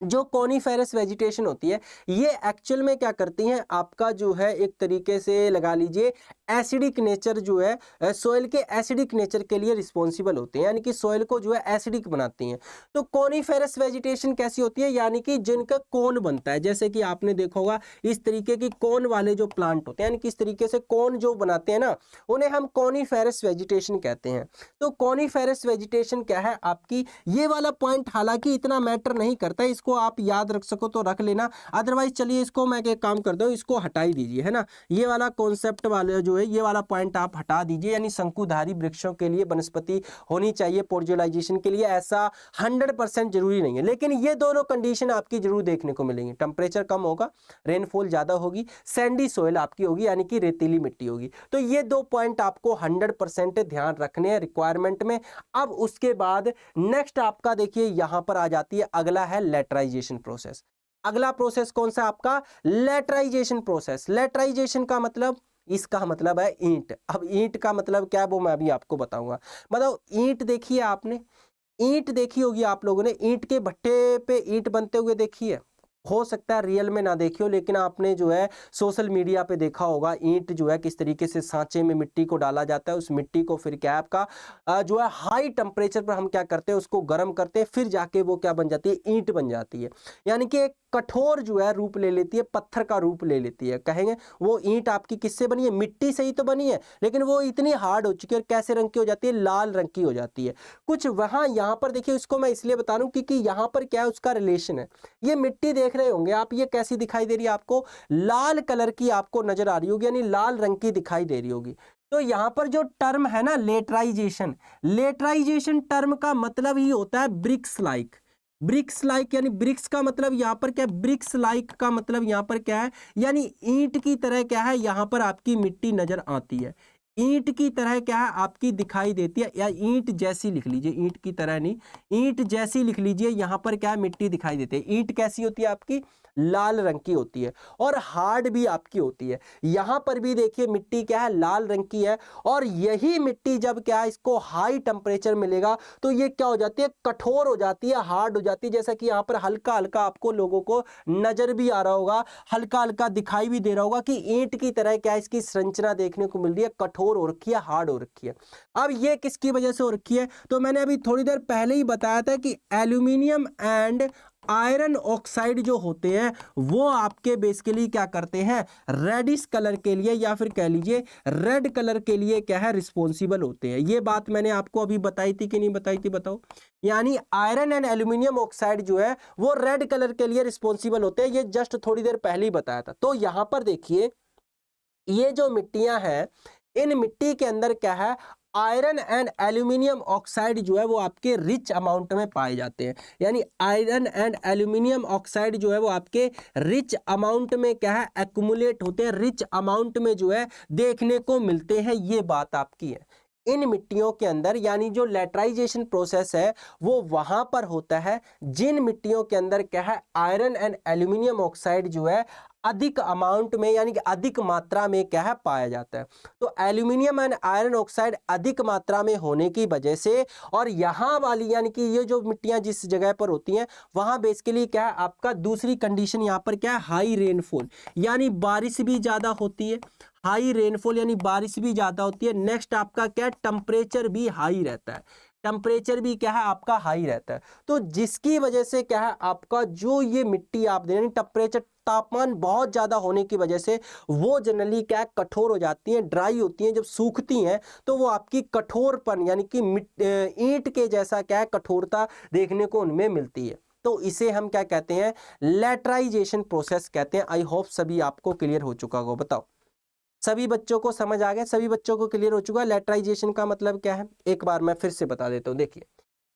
जो कोनिफेरस वेजिटेशन होती है ये एक्चुअल में क्या करती हैं, आपका जो है एक तरीके से लगा लीजिए एसिडिक नेचर जो है सोइल के एसिडिक नेचर के लिए रिस्पॉन्सिबल होते हैं, यानी कि सोइल को जो है एसिडिक बनाती हैं। तो कोनिफेरस वेजिटेशन कैसी होती है, यानी कि जिनका कोन बनता है, जैसे कि आपने देखा होगा इस तरीके की कोन वाले जो प्लांट होते हैं, यानी कि इस तरीके से कोन जो बनाते हैं ना, उन्हें हम कोनिफेरस वेजिटेशन कहते हैं। तो कोनिफेरस वेजिटेशन क्या है आपकी, ये वाला पॉइंट हालांकि इतना मैटर नहीं करता, इसको आप याद रख सको तो रख लेना, अदरवाइज चलिए इसको मैं एक काम कर दूं, इसको हटा ही दीजिए, है ना। ये वाला कॉन्सेप्ट वाले जो है, ये वाला पॉइंट आप हटा दीजिए, यानी शंकुधारी वृक्षों के लिए वनस्पति होनी चाहिए पोर्जोलाइजेशन के लिए, ऐसा 100% जरूरी नहीं है, लेकिन ये दोनों कंडीशन आपकी जरूर देखने को मिलेंगी। टेम्परेचर कम होगा, रेनफॉल ज्यादा होगी, सैंडी सोइल आपकी होगी, यानी कि रेतीली मिट्टी होगी। तो ये दो पॉइंट आपको 100% ध्यान रखने हैं रिक्वायरमेंट में। अब उसके बाद नेक्स्ट आपका देखिए यहां पर आ जाती है, अगला है लेटराइजेशन प्रोसेस। अगला प्रोसेस कौन सा आपका, लेटराइजेशन प्रोसेस। लेटराइजेशन का मतलब, इसका मतलब है ईंट। अब ईंट का मतलब क्या है वो मैं अभी आपको बताऊंगा। मतलब ईंट देखी है आपने, ईंट देखी होगी आप लोगों ने, ईंट के भट्टे पे ईंट बनते हुए देखी है, हो सकता है रियल में ना देखी हो, लेकिन आपने जो है सोशल मीडिया पे देखा होगा, ईंट जो है किस तरीके से सांचे में मिट्टी को डाला जाता है, उस मिट्टी को फिर क्या है आपका जो है हाई टेम्परेचर पर हम क्या करते हैं, उसको गर्म करते हैं, फिर जाके वो क्या बन जाती है, ईंट बन जाती है, यानी कि एक कठोर जो है रूप ले लेती है, पत्थर का रूप ले लेती है। कहेंगे वो ईंट आपकी किससे बनी है, मिट्टी से ही तो बनी है, लेकिन वो इतनी हार्ड हो चुकी है, और कैसे रंग की हो जाती है, लाल रंग की हो जाती है। कुछ वहां यहाँ पर देखिए, इसको मैं इसलिए बता रहा हूं क्योंकि यहाँ पर क्या है उसका रिलेशन है। ये मिट्टी देख रहे होंगे आप, ये कैसी दिखाई दे रही है आपको, लाल कलर की आपको नजर आ रही होगी, यानी लाल रंग की दिखाई दे रही होगी। तो यहाँ पर जो टर्म है ना लेटराइजेशन, लेटराइजेशन टर्म का मतलब ही होता है ब्रिक्स लाइक। ब्रिक्स लाइक यानी ब्रिक्स का मतलब यहाँ पर क्या है, ब्रिक्स लाइक का मतलब यहाँ पर क्या है, यानी ईंट की तरह क्या है यहाँ पर आपकी मिट्टी नजर आती है। ईंट की तरह क्या है आपकी दिखाई देती है, या ईंट जैसी लिख लीजिए, ईंट की तरह नहीं, ईंट जैसी लिख लीजिए। यहां पर क्या है मिट्टी दिखाई देती है। ईंट कैसी होती है आपकी, लाल रंग की होती है, और हार्ड भी आपकी होती है। यहां पर भी देखिए मिट्टी क्या है, लाल रंग की है, और यही मिट्टी जब क्या है इसको हाई टेम्परेचर मिलेगा तो ये क्या हो जाती है, कठोर हो जाती है, हार्ड हो जाती है। जैसा कि यहाँ पर हल्का हल्का आपको लोगों को नजर भी आ रहा होगा, हल्का हल्का दिखाई भी दे रहा होगा कि ईंट की तरह क्या है इसकी संरचना देखने को मिल रही है, कठोर हो रखी है, हार्ड हो रखी है। अब ये किसकी वजह से हो रखी है, तो मैंने अभी थोड़ी देर पहले ही बताया था कि एल्यूमिनियम एंड आयरन ऑक्साइड जो होते हैं वो आपके बेसिकली क्या करते हैं, रेडिश कलर के लिए या फिर कह लीजिए रेड कलर के लिए क्या है रिस्पॉन्सिबल होते हैं। ये बात मैंने आपको अभी बताई थी कि नहीं बताई थी, बताओ। यानी आयरन एंड एल्यूमिनियम ऑक्साइड जो है वो रेड कलर के लिए रिस्पॉन्सिबल होते हैं, ये जस्ट थोड़ी देर पहले ही बताया था। तो यहां पर देखिए ये जो मिट्टियां हैं, इन मिट्टी के अंदर क्या है, आयरन एंड एल्यूमिनियम ऑक्साइड जो है वो आपके रिच अमाउंट में पाए जाते हैं। यानी आयरन एंड एल्यूमिनियम ऑक्साइड जो है वो आपके रिच अमाउंट में क्या है एक्युमुलेट होते हैं, रिच अमाउंट में जो है देखने को मिलते हैं। ये बात आपकी है इन मिट्टियों के अंदर, यानी जो लेटराइजेशन प्रोसेस है वो वहां पर होता है जिन मिट्टियों के अंदर क्या है आयरन एंड एल्यूमिनियम ऑक्साइड जो है अधिक अमाउंट में यानी कि अधिक मात्रा में क्या है पाया जाता है। तो एल्यूमिनियम एंड आयरन ऑक्साइड अधिक मात्रा में होने की वजह से, और यहाँ वाली यानी कि ये जो मिट्टियां जिस जगह पर होती हैं वहां बेसिकली क्या है आपका दूसरी कंडीशन यहाँ पर क्या है, हाई रेनफॉल, यानी बारिश भी ज्यादा होती है। हाई रेनफॉल यानी बारिश भी ज्यादा होती है। नेक्स्ट आपका क्या है, टेम्परेचर भी हाई रहता है, टेम्परेचर भी क्या है आपका हाई रहता है। तो जिसकी वजह से क्या है आपका जो ये मिट्टी आप दे रहे हैं, टेम्परेचर तापमान बहुत ज्यादा होने की वजह से वो जनरली क्या है कठोर हो जाती हैं, ड्राई होती हैं। जब सूखती हैं तो वो आपकी कठोरपन यानी कि ईंट के जैसा क्या है कठोरता देखने को उनमें मिलती है। तो इसे हम क्या कहते हैं, लेटराइजेशन प्रोसेस कहते हैं। आई होप सभी आपको क्लियर हो चुका होगा। बताओ सभी बच्चों को समझ आ गया, सभी बच्चों को क्लियर हो चुका है लेटराइजेशन का मतलब क्या है। एक बार मैं फिर से बता देता हूँ। देखिए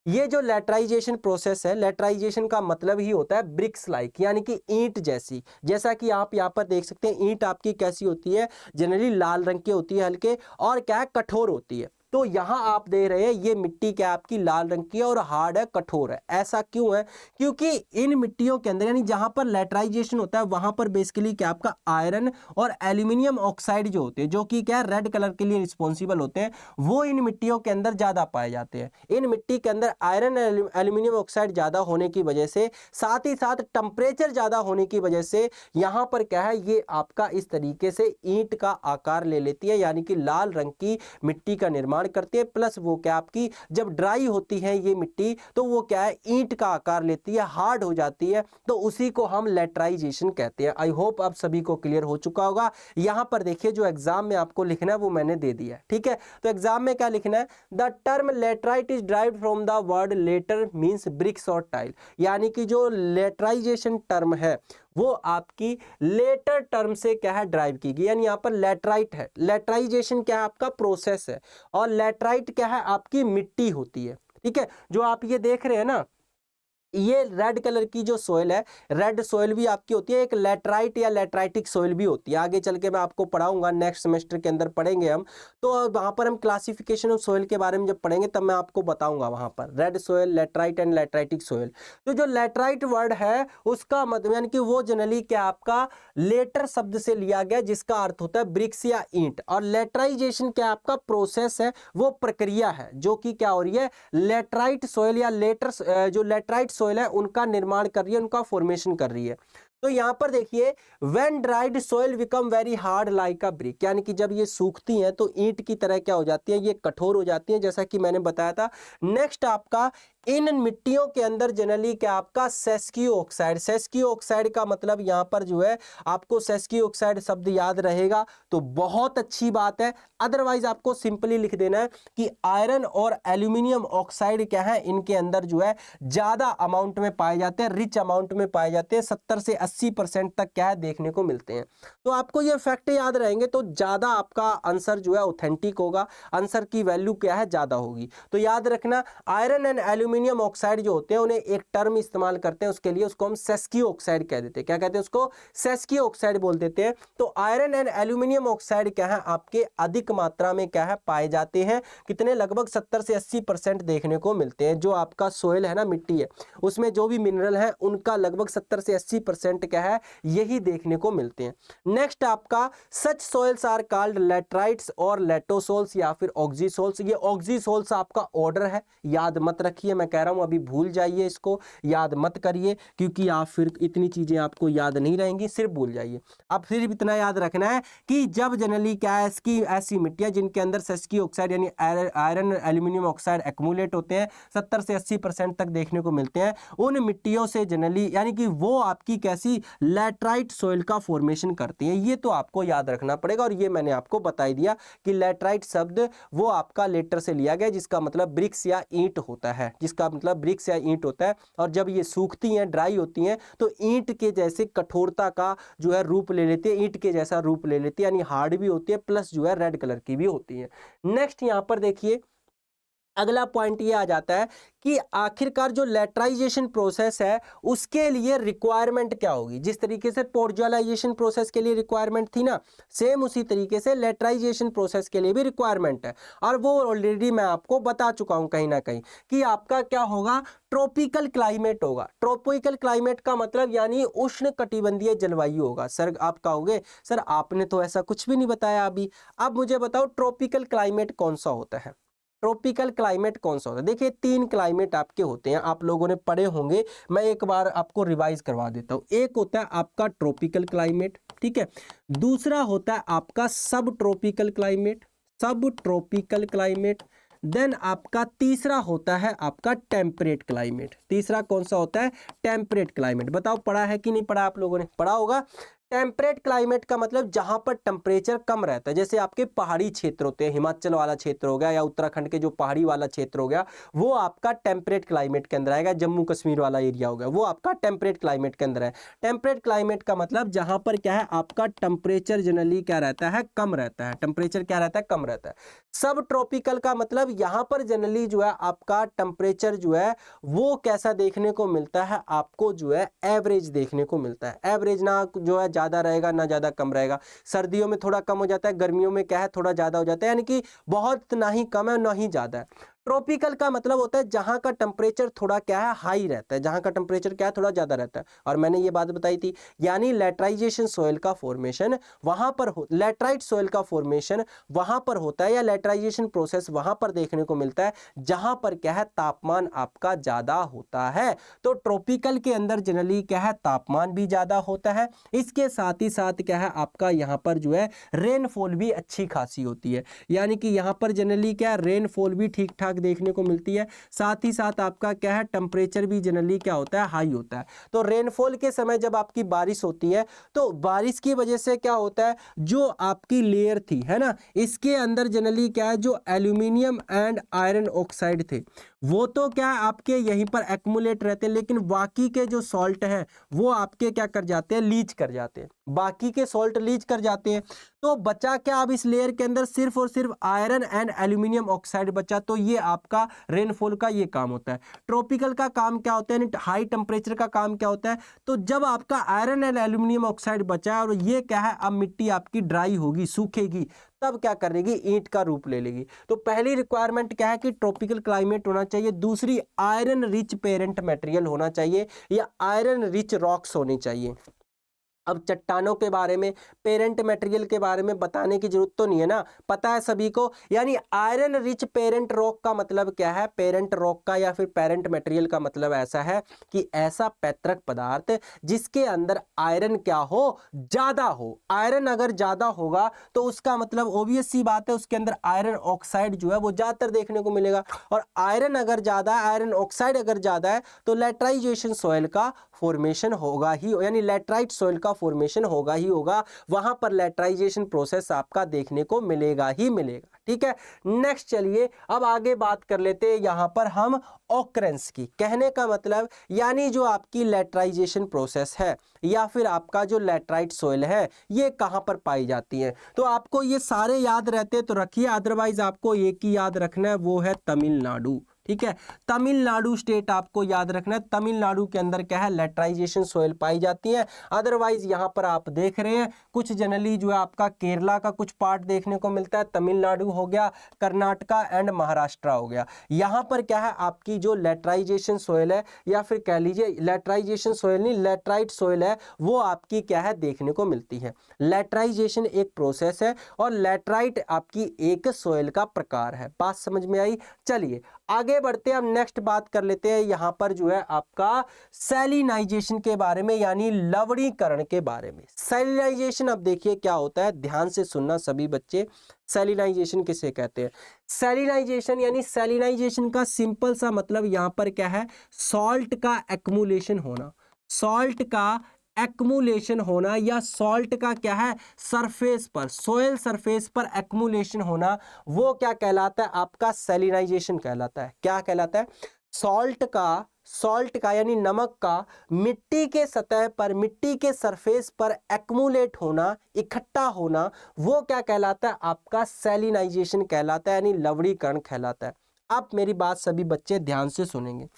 ये जो लेटराइजेशन प्रोसेस है, लेटराइजेशन का मतलब ही होता है ब्रिक्स लाइक, यानी कि ईंट जैसी। जैसा कि आप यहाँ पर देख सकते हैं ईंट आपकी कैसी होती है, जनरली लाल रंग की होती है हल्के, और क्या है कठोर होती है। तो यहाँ आप दे रहे हैं ये मिट्टी क्या आपकी लाल रंग की है और हार्ड है, कठोर है। ऐसा क्यों है, क्योंकि इन मिट्टियों के अंदर यानी जहां पर लेटराइजेशन होता है वहां पर बेसिकली क्या आपका आयरन और एल्यूमिनियम ऑक्साइड जो होते हैं, जो कि क्या रेड कलर के लिए रिस्पॉन्सिबल होते हैं, वो इन मिट्टियों के अंदर ज्यादा पाए जाते हैं। इन मिट्टी के अंदर आयरन एल्यूमिनियम ऑक्साइड ज्यादा होने की वजह से, साथ ही साथ टेम्परेचर ज्यादा होने की वजह से यहाँ पर क्या है ये आपका इस तरीके से ईंट का आकार ले लेती है, यानी कि लाल रंग की मिट्टी का निर्माण करती है। प्लस वो क्या आपकी जब ड्राई होती है ये मिट्टी तो वो क्या है ईंट का आकार लेती है, हार्ड हो जाती है। तो उसी को हम लेटराइजेशन कहते हैं। आई होप आप सभी को क्लियर हो चुका होगा। यहां पर देखिए जो एग्जाम में आपको लिखना है वो मैंने दे दिया है, ठीक है। तो एग्जाम में क्या लिखना है, the term laterite is derived from the word later means bricks और टाइल, यानी कि जो लेटराइजेशन टर्म है वो आपकी लेटर टर्म से क्या है ड्राइव की गई। यानी यहाँ पर लेटराइट है, लेटराइजेशन क्या है आपका प्रोसेस है, और लेटराइट क्या है आपकी मिट्टी होती है, ठीक है। जो आप ये देख रहे हैं ना, ये रेड कलर की जो सोइल है, रेड सोइल भी आपकी होती है, एक लेटराइट या लेटराइटिक सोइल भी होती है। आगे चल के मैं आपको पढ़ाऊंगा, नेक्स्ट सेमेस्टर के अंदर पढ़ेंगे हम। तो वहां पर हम क्लासिफिकेशन ऑफ सोइल के बारे में जब पढ़ेंगे तब मैं आपको बताऊंगा वहां पर red soil, laterite and lateritic soil. तो जो लेटराइट वर्ड है उसका मतलब यानी कि वो जनरली क्या आपका लेटर शब्द से लिया गया, जिसका अर्थ होता है ब्रिक्स या ईंट। और लेटराइजेशन क्या आपका प्रोसेस है, वो प्रक्रिया है जो कि क्या हो रही है, लेटराइट सोइल या लेटर जो लेटराइट सोइल है उनका निर्माण कर रही है, उनका फॉर्मेशन कर रही है। तो यहां पर देखिए when dried soil become very hard like a brick, यानी कि जब ये सूखती हैं तो ईंट की तरह क्या हो जाती है, ये कठोर हो जाती हैं, जैसा कि मैंने बताया था। नेक्स्ट आपका इन मिट्टियों के अंदर जनरली क्या आपका सेस्कियो ऑक्साइड, सेस्कियो ऑक्साइड का मतलब यहां पर जो है आपको सेस्कियो ऑक्साइड शब्द याद रहेगा तो बहुत अच्छी बात है। अदरवाइज आपको सिंपली लिख देना है कि आयरन और एल्यूमिनियम ऑक्साइड क्या है इनके अंदर जो है ज्यादा अमाउंट में पाए जाते हैं, रिच अमाउंट में पाए जाते हैं, 70 से 80% तक क्या है देखने को मिलते हैं। तो आपको ये फैक्ट याद रहेंगे तो ज़्यादा आपका आंसर जो है ऑथेंटिक होगा, आंसर की वैल्यू क्या है ज़्यादा होगी। तो याद रखना आयरन एंड एल्यूमिनियम ऑक्साइड जो होते हैं उन्हें एक टर्म इस्तेमाल करते हैं, उसके लिए उसको हम सेस्कियो ऑक्साइड कह देते हैं। क्या कहते हैं उसको? सेस्कियो ऑक्साइड बोल देते हैं। तो आयरन एंड एल्यूमिनियम ऑक्साइड क्या है आपके अधिक मात्रा में क्या है पाए जाते हैं। कितने? लगभग 70 से 80% देखने को मिलते हैं। जो आपका सोइल है ना, मिट्टी है, उसमें जो भी मिनरल है उनका लगभग 70 से 80% क्या है यही देखने को मिलते हैं। नेक्स्ट आपका सच सोइल्स आर कॉल्ड लैटराइट्स और लेटोसोल्स या फिर ऑक्सीसोल्स। ये ऑक्सीसोल्स आपका ऑर्डर है, याद मत रखिए, मैं कह रहा हूं अभी भूल जाइए, इसको याद मत करिए क्योंकि आप फिर इतनी चीजें आपको याद नहीं रहेंगी, सिर्फ भूल जाइए। अब सिर्फ इतना याद रखना है कि जब जनरली क्या है इसकी ऐसी मिट्टियां जिनके अंदर सेस्की ऑक्साइड यानी आयरन एल्यूमिनियम ऑक्साइड एक्यूमुलेट होते हैं 70 से 80% तक देखने को मिलते हैं, उन मिट्टियों से जनरली यानी कि वो आपकी कैसी लैटराइट सोइल का फॉर्मेशन करती हैं। ये तो आपको याद रखना पड़ेगा और ये मैंने आपको बता ही दिया कि लैटराइट शब्द वो आपका लेटर से लिया गया जिसका मतलब ब्रिक्स या ईंट होता है, जिसका मतलब ब्रिक्स या ईंट होता है। और जब ये सूखती हैं, ड्राई होती हैं, तो ईंट के जैसे कठोरता का जो है रूप ले लेती है, ईंट के जैसा रूप ले लेती है, यानी हार्ड भी होती है प्लस जो है रेड कलर की भी होती है। नेक्स्ट यहाँ पर देखिए अगला पॉइंट ये आ जाता है कि आखिरकार जो लेटराइजेशन प्रोसेस है उसके लिए रिक्वायरमेंट क्या होगी। जिस तरीके से पोर्जुलाइजेशन प्रोसेस के लिए रिक्वायरमेंट थी ना, सेम उसी तरीके से लेटराइजेशन प्रोसेस के लिए भी रिक्वायरमेंट है। और वो ऑलरेडी मैं आपको बता चुका हूं कहीं ना कहीं कि आपका क्या होगा, ट्रॉपिकल क्लाइमेट होगा। ट्रॉपिकल क्लाइमेट का मतलब यानी उष्ण कटिबंधीय जलवायु होगा। सर आप कहोगे सर आपने तो ऐसा कुछ भी नहीं बताया अभी, अब मुझे बताओ ट्रॉपिकल क्लाइमेट कौन सा होता है। ट्रॉपिकल क्लाइमेट कौन सा होता है? देखिए 3 क्लाइमेट आपके होते हैं, आप लोगों ने पढ़े होंगे, मैं एक बार आपको रिवाइज करवा देता हूं। एक होता है आपका ट्रॉपिकल क्लाइमेट, ठीक है। दूसरा होता है आपका सब ट्रॉपिकल क्लाइमेट, सब ट्रॉपिकल क्लाइमेट। देन आपका तीसरा होता है आपका टेम्परेट क्लाइमेट। तीसरा कौन सा होता है? Temperate climate. बताओ पढ़ा है कि नहीं पढ़ा? आप लोगों ने पढ़ा होगा। टेम्परेट क्लाइमेट का मतलब जहां पर टेम्परेचर कम रहता है, जैसे आपके पहाड़ी क्षेत्र होते हैं, हिमाचल वाला क्षेत्र हो गया या उत्तराखंड के जो पहाड़ी वाला क्षेत्र हो गया, वो आपका टेम्परेट क्लाइमेट के अंदर आएगा। जम्मू कश्मीर वाला एरिया हो गया, वो आपका टेम्परेट क्लाइमेट के अंदर है। टेम्परेट क्लाइमेट का मतलब जहां पर क्या है आपका टेम्परेचर जनरली क्या रहता है, कम रहता है। टेम्परेचर क्या रहता है, कम रहता है। सब ट्रॉपिकल का मतलब यहां पर जनरली जो है आपका टेम्परेचर जो है वो कैसा देखने को मिलता है, आपको जो है एवरेज देखने को मिलता है। एवरेज ना जो है ज्यादा रहेगा ना ज्यादा कम रहेगा। सर्दियों में थोड़ा कम हो जाता है, गर्मियों में क्या है थोड़ा ज्यादा हो जाता है, यानी कि बहुत ना ही कम है ना ही ज्यादा है। ट्रॉपिकल का मतलब होता है जहां का टेम्परेचर थोड़ा क्या है हाई रहता है, जहां का टेम्परेचर क्या है थोड़ा ज्यादा रहता है। और मैंने ये बात बताई थी, यानी लेटराइजेशन सोइल का फॉर्मेशन वहां पर लेटराइट सोइल का फॉर्मेशन वहां पर होता है, या लेटराइजेशन प्रोसेस वहां पर देखने को मिलता है जहां पर क्या है तापमान आपका ज्यादा होता है। तो ट्रॉपिकल के अंदर जनरली क्या है तापमान भी ज्यादा होता है, इसके साथ ही साथ क्या है आपका यहाँ पर जो है रेनफॉल भी अच्छी खासी होती है, यानी कि यहाँ पर जनरली क्या है रेनफॉल भी ठीक ठाक देखने को मिलती है। साथ ही साथ आपका क्या है टेम्परेचर भी जनरली क्या होता है हाई होता है। तो रेनफॉल के समय जब आपकी बारिश होती है तो बारिश की वजह से क्या होता है, जो आपकी लेयर थी है ना, इसके अंदर जनरली क्या है जो एल्यूमिनियम एंड आयरन ऑक्साइड थे वो तो क्या आपके यहीं पर एक्यूमुलेट रहते हैं, लेकिन बाकी के जो सॉल्ट हैं वो आपके क्या कर जाते हैं, लीच कर जाते हैं। बाकी के सॉल्ट लीच कर जाते हैं, तो बचा क्या अब इस लेयर के अंदर सिर्फ और सिर्फ आयरन एंड एल्यूमिनियम ऑक्साइड बचा। तो ये आपका रेनफॉल का ये काम होता है। ट्रॉपिकल का काम क्या होता है, हाई टेम्परेचर का काम क्या होता है, तो जब आपका आयरन एंड एल्यूमिनियम ऑक्साइड बचा और ये क्या है अब मिट्टी आपकी ड्राई होगी, सूखेगी, तब क्या करेगी, ईंट का रूप ले लेगी। तो पहली रिक्वायरमेंट क्या है कि ट्रॉपिकल क्लाइमेट होना चाहिए। दूसरी आयरन रिच पेरेंट मटेरियल होना चाहिए या आयरन रिच रॉक्स होनी चाहिए। अब चट्टानों के बारे में, पेरेंट मटेरियल के बारे में बताने की जरूरत तो नहीं है ना, पता है सभी को। यानी आयरन रिच पेरेंट रॉक का मतलब क्या है, पेरेंट रॉक का या फिर पेरेंट मटेरियल का मतलब ऐसा है कि ऐसा पैतृक पदार्थ जिसके अंदर आयरन क्या हो, ज्यादा हो। आयरन अगर ज्यादा होगा तो उसका मतलब ऑब्वियस सी बात है उसके अंदर आयरन ऑक्साइड जो है वो ज्यादातर देखने को मिलेगा। और आयरन अगर ज्यादा है, आयरन ऑक्साइड अगर ज्यादा है, तो लेटराइजेशन सॉइल का फॉर्मेशन होगा ही, यानी लेटराइट सॉइल का आपका फॉर्मेशन होगा ही होगा, वहां पर लेटराइजेशन प्रोसेस आपका देखने को मिलेगा ही मिलेगा। ठीक है, नेक्स्ट चलिए अब आगे बात कर लेते हैं यहां पर हम ऑकरेंस की। कहने का मतलब यानी जो आपकी लेटराइजेशन प्रोसेस है या फिर आपका जो लेटराइट सोइल है ये कहां पर पाई जाती है। तो आपको ये सारे याद रहते तो रखिए, अदरवाइज आपको एक ही याद रखना है, वो है तमिलनाडु। ठीक है, तमिलनाडु स्टेट आपको याद रखना है। तमिलनाडु के अंदर क्या है, लेटराइजेशन सोइल पाई जाती है। अदरवाइज यहाँ पर आप देख रहे हैं कुछ जनरली जो है आपका केरला का कुछ पार्ट देखने को मिलता है, तमिलनाडु हो गया, कर्नाटका एंड महाराष्ट्र हो गया। यहाँ पर क्या है आपकी जो लेटराइजेशन सोइल है या फिर कह लीजिए लेटराइजेशन सोइल नहीं लेटराइट सोइल है, वो आपकी क्या है देखने को मिलती है। लेटराइजेशन एक प्रोसेस है और लेटराइट आपकी एक सोइल का प्रकार है। बात समझ में आई। चलिए आगे बढ़ते हैं, अब नेक्स्ट बात कर लेते हैं यहां पर जो है आपका सैलिनाइजेशन के बारे में, यानी लवणीकरण के बारे में। सैलिनाइजेशन अब देखिए क्या होता है, ध्यान से सुनना सभी बच्चे। सैलिनाइजेशन किसे कहते हैं? सैलिनाइजेशन यानी सैलिनाइजेशन का सिंपल सा मतलब यहां पर क्या है, सॉल्ट का एक्युमुलेशन होना। सॉल्ट का एक्युमुलेशन होना या सॉल्ट का क्या है सरफेस पर, सोयल सरफेस पर एक्युमुलेशन होना, वो क्या कहलाता है आपका सैलिनाइजेशन कहलाता है। क्या कहलाता है? सॉल्ट का यानी नमक का मिट्टी के सतह पर, मिट्टी के सरफेस पर एक्युमुलेट होना, इकट्ठा होना, वो क्या कहलाता है आपका सैलिनाइजेशन कहलाता है, यानी लवणीकरण कहलाता है। आप मेरी बात सभी बच्चे ध्यान से सुनेंगे।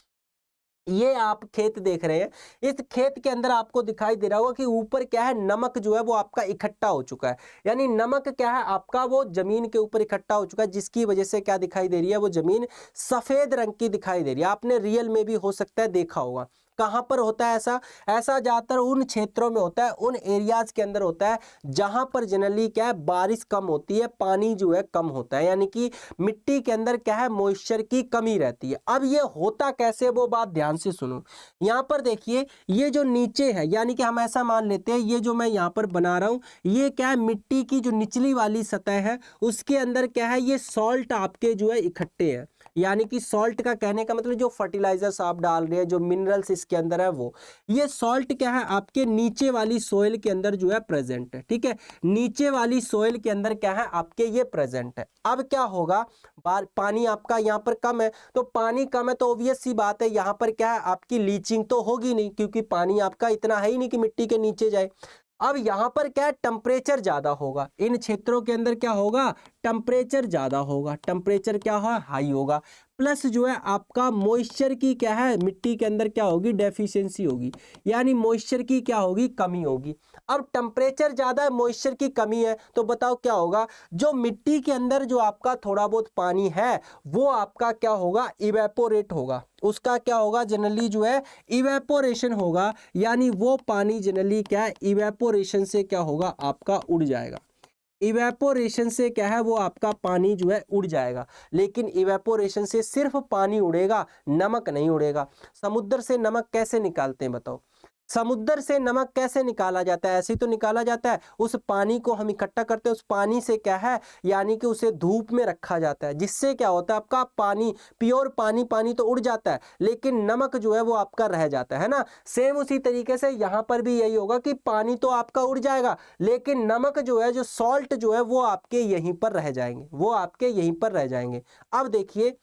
ये आप खेत देख रहे हैं, इस खेत के अंदर आपको दिखाई दे रहा होगा कि ऊपर क्या है, नमक जो है वो आपका इकट्ठा हो चुका है। यानी नमक क्या है आपका वो जमीन के ऊपर इकट्ठा हो चुका है, जिसकी वजह से क्या दिखाई दे रही है, वो जमीन सफेद रंग की दिखाई दे रही है। आपने रियल में भी हो सकता है देखा होगा। कहां पर होता है ऐसा? ऐसा ज्यादातर उन क्षेत्रों में होता है, उन एरियाज के अंदर होता है जहां पर जनरली क्या है बारिश कम होती है, पानी जो है कम होता है, यानी कि मिट्टी के अंदर क्या है मॉइस्चर की कमी रहती है। अब ये होता कैसे, वो बात ध्यान से सुनो। यहां पर देखिए ये जो नीचे है, यानी कि हम ऐसा मान लेते हैं ये जो मैं यहां पर बना रहा हूं, ये क्या है मिट्टी की जो निचली वाली सतह है उसके अंदर क्या है, ये सॉल्ट आपके जो है इकट्ठे हैं। यानी कि सॉल्ट का कहने का मतलब जो फर्टिलाइजर्स आप डाल रहे हैं, जो मिनरल्स इसके अंदर है, वो ये सॉल्ट क्या है आपके नीचे वाली सोइल के अंदर जो है प्रेजेंट है। ठीक है, नीचे वाली सोइल के अंदर क्या है आपके ये प्रेजेंट है। अब क्या होगा, पानी आपका यहाँ पर कम है, तो पानी कम है तो ऑब्वियस सी बात है यहाँ पर क्या है आपकी लीचिंग तो होगी नहीं, क्योंकि पानी आपका इतना है ही नहीं कि मिट्टी के नीचे जाए। अब यहां पर क्या है टेम्परेचर ज्यादा होगा, इन क्षेत्रों के अंदर क्या होगा, टेम्परेचर ज्यादा होगा, टेम्परेचर क्या है हाई होगा, प्लस जो है आपका मॉइस्चर की क्या है मिट्टी के अंदर क्या होगी, डेफिशिएंसी होगी, यानी मॉइस्चर की क्या होगी, कमी होगी। अब टेम्परेचर ज्यादा है, मॉइस्चर की कमी है, तो बताओ क्या होगा, जो मिट्टी के अंदर जो आपका थोड़ा बहुत पानी है वो आपका क्या होगा, इवेपोरेट होगा, उसका क्या होगा जनरली जो है इवेपोरेशन होगा, यानी वो पानी जनरली क्या है इवेपोरेशन से क्या होगा आपका उड़ जाएगा। इवेपोरेशन से क्या है वो आपका पानी जो है उड़ जाएगा। लेकिन इवेपोरेशन से सिर्फ पानी उड़ेगा, नमक नहीं उड़ेगा। समुद्र से नमक कैसे निकालते हैं बताओ? समुद्र से नमक कैसे निकाला जाता है? ऐसे ही तो निकाला जाता है। उस पानी को हम इकट्ठा करते हैं, उस पानी से क्या है यानी कि उसे धूप में रखा जाता है, जिससे क्या होता है आपका पानी, प्योर पानी तो उड़ जाता है, लेकिन नमक जो है वो आपका रह जाता है ना। सेम उसी तरीके से यहाँ पर भी यही होगा कि पानी तो आपका उड़ जाएगा, लेकिन नमक जो है, जो सॉल्ट जो है वो आपके यहीं पर रह जाएंगे, वो आपके यहीं पर रह जाएंगे। अब देखिए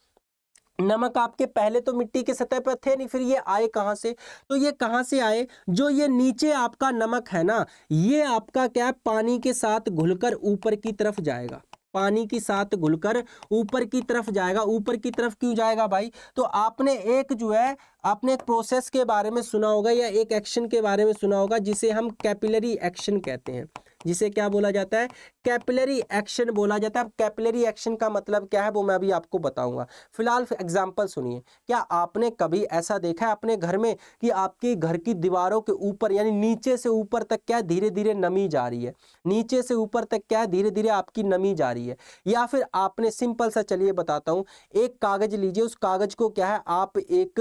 नमक आपके पहले तो मिट्टी के सतह पर थे नहीं, फिर ये आए कहां से? तो ये कहां से आए, जो ये नीचे आपका नमक है ना, ये आपका क्या है पानी के साथ घुलकर ऊपर की तरफ जाएगा, पानी के साथ घुलकर ऊपर की तरफ जाएगा। ऊपर की तरफ क्यों जाएगा भाई? तो आपने एक जो है आपने एक प्रोसेस के बारे में सुना होगा या एक एक्शन के बारे में सुना होगा जिसे हम कैपिलरी एक्शन कहते हैं। जिसे क्या बोला जाता है? कैपिलरी एक्शन बोला जाता है। अब कैपिलरी एक्शन का मतलब क्या है वो मैं अभी आपको बताऊंगा। फिलहाल एग्जांपल सुनिए। क्या आपने कभी ऐसा देखा है अपने घर में कि आपके घर की दीवारों के ऊपर यानी नीचे से ऊपर तक क्या धीरे धीरे नमी जा रही है? नीचे से ऊपर तक क्या धीरे धीरे आपकी नमी जा रही है। या फिर आपने सिंपल सा, चलिए बताता हूँ, एक कागज लीजिए, उस कागज को क्या है आप एक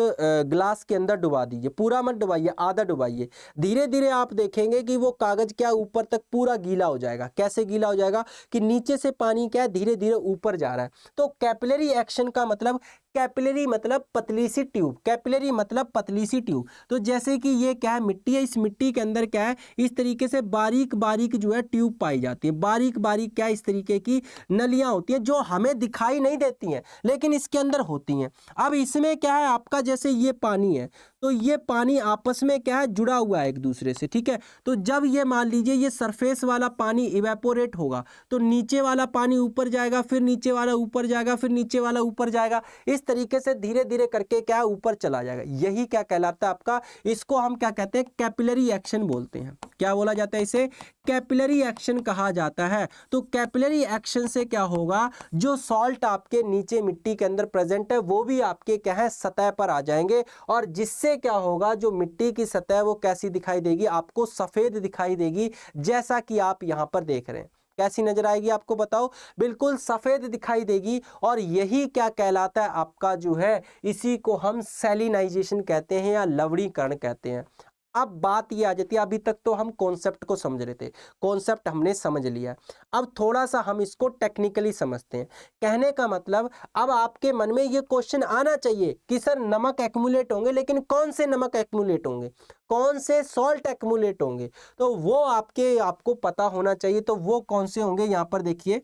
ग्लास के अंदर डुबा दीजिए, पूरा मत डुबाइए, आधा डुबाइए। धीरे धीरे आप देखेंगे कि वो कागज क्या ऊपर तक पूरा गीला हो जाएगा। कैसे गीला हो जाएगा? कि नीचे से पानी क्या है धीरे धीरे ऊपर जा रहा है। तो कैपिलरी एक्शन का मतलब कैपिलरी मतलब पतली सी ट्यूब, कैपिलरी मतलब पतली सी ट्यूब। तो जैसे कि ये क्या है, मिट्टी है, इस मिट्टी के अंदर क्या है, इस तरीके से बारीक बारीक जो है ट्यूब पाई जाती है, बारीक बारीक क्या इस तरीके की नलियां होती हैं जो हमें दिखाई नहीं देती हैं लेकिन इसके अंदर होती हैं। अब इसमें क्या है आपका, जैसे ये पानी है तो ये पानी आपस में क्या है जुड़ा हुआ है एक दूसरे से, ठीक है। तो जब ये मान लीजिए ये सरफेस वाला पानी इवेपोरेट होगा तो नीचे वाला पानी ऊपर जाएगा, फिर नीचे वाला ऊपर जाएगा, फिर नीचे वाला ऊपर जाएगा, इस तरीके से धीरे धीरे करके क्या है ऊपर चला जाएगा। यही क्या कहलाता है आपका, इसको हम क्या कहते हैं, कैपिलरी एक्शन बोलते हैं। क्या बोला जाता है इसे, कैपिलरी एक्शन कहा जाता है। तो कैपिलरी एक्शन से क्या होगा, जो सॉल्ट आपके नीचे मिट्टी के अंदर प्रेजेंट है वो भी आपके क्या है सतह पर आ जाएंगे, और जिससे क्या होगा, जो मिट्टी की सतह वो कैसी दिखाई देगी, आपको सफेद दिखाई देगी, जैसा कि आप यहां पर देख रहे हैं। कैसी नजर आएगी आपको बताओ, बिल्कुल सफेद दिखाई देगी। और यही क्या कहलाता है आपका जो है, इसी को हम सैलिनाइजेशन कहते हैं या लवणीकरण कहते हैं। अब बात ये आ जाती है, अभी तक तो हम कॉन्सेप्ट को समझ रहे थे, कॉन्सेप्ट हमने समझ लिया, अब थोड़ा सा हम इसको टेक्निकली समझते हैं। कहने का मतलब, अब आपके मन में ये क्वेश्चन आना चाहिए कि सर नमक एक्यूमुलेट होंगे, लेकिन कौन से नमक एक्यूमुलेट होंगे, कौन से सॉल्ट एक्यूमुलेट होंगे, तो वो आपको पता होना चाहिए। तो वो कौन से होंगे, यहां पर देखिए,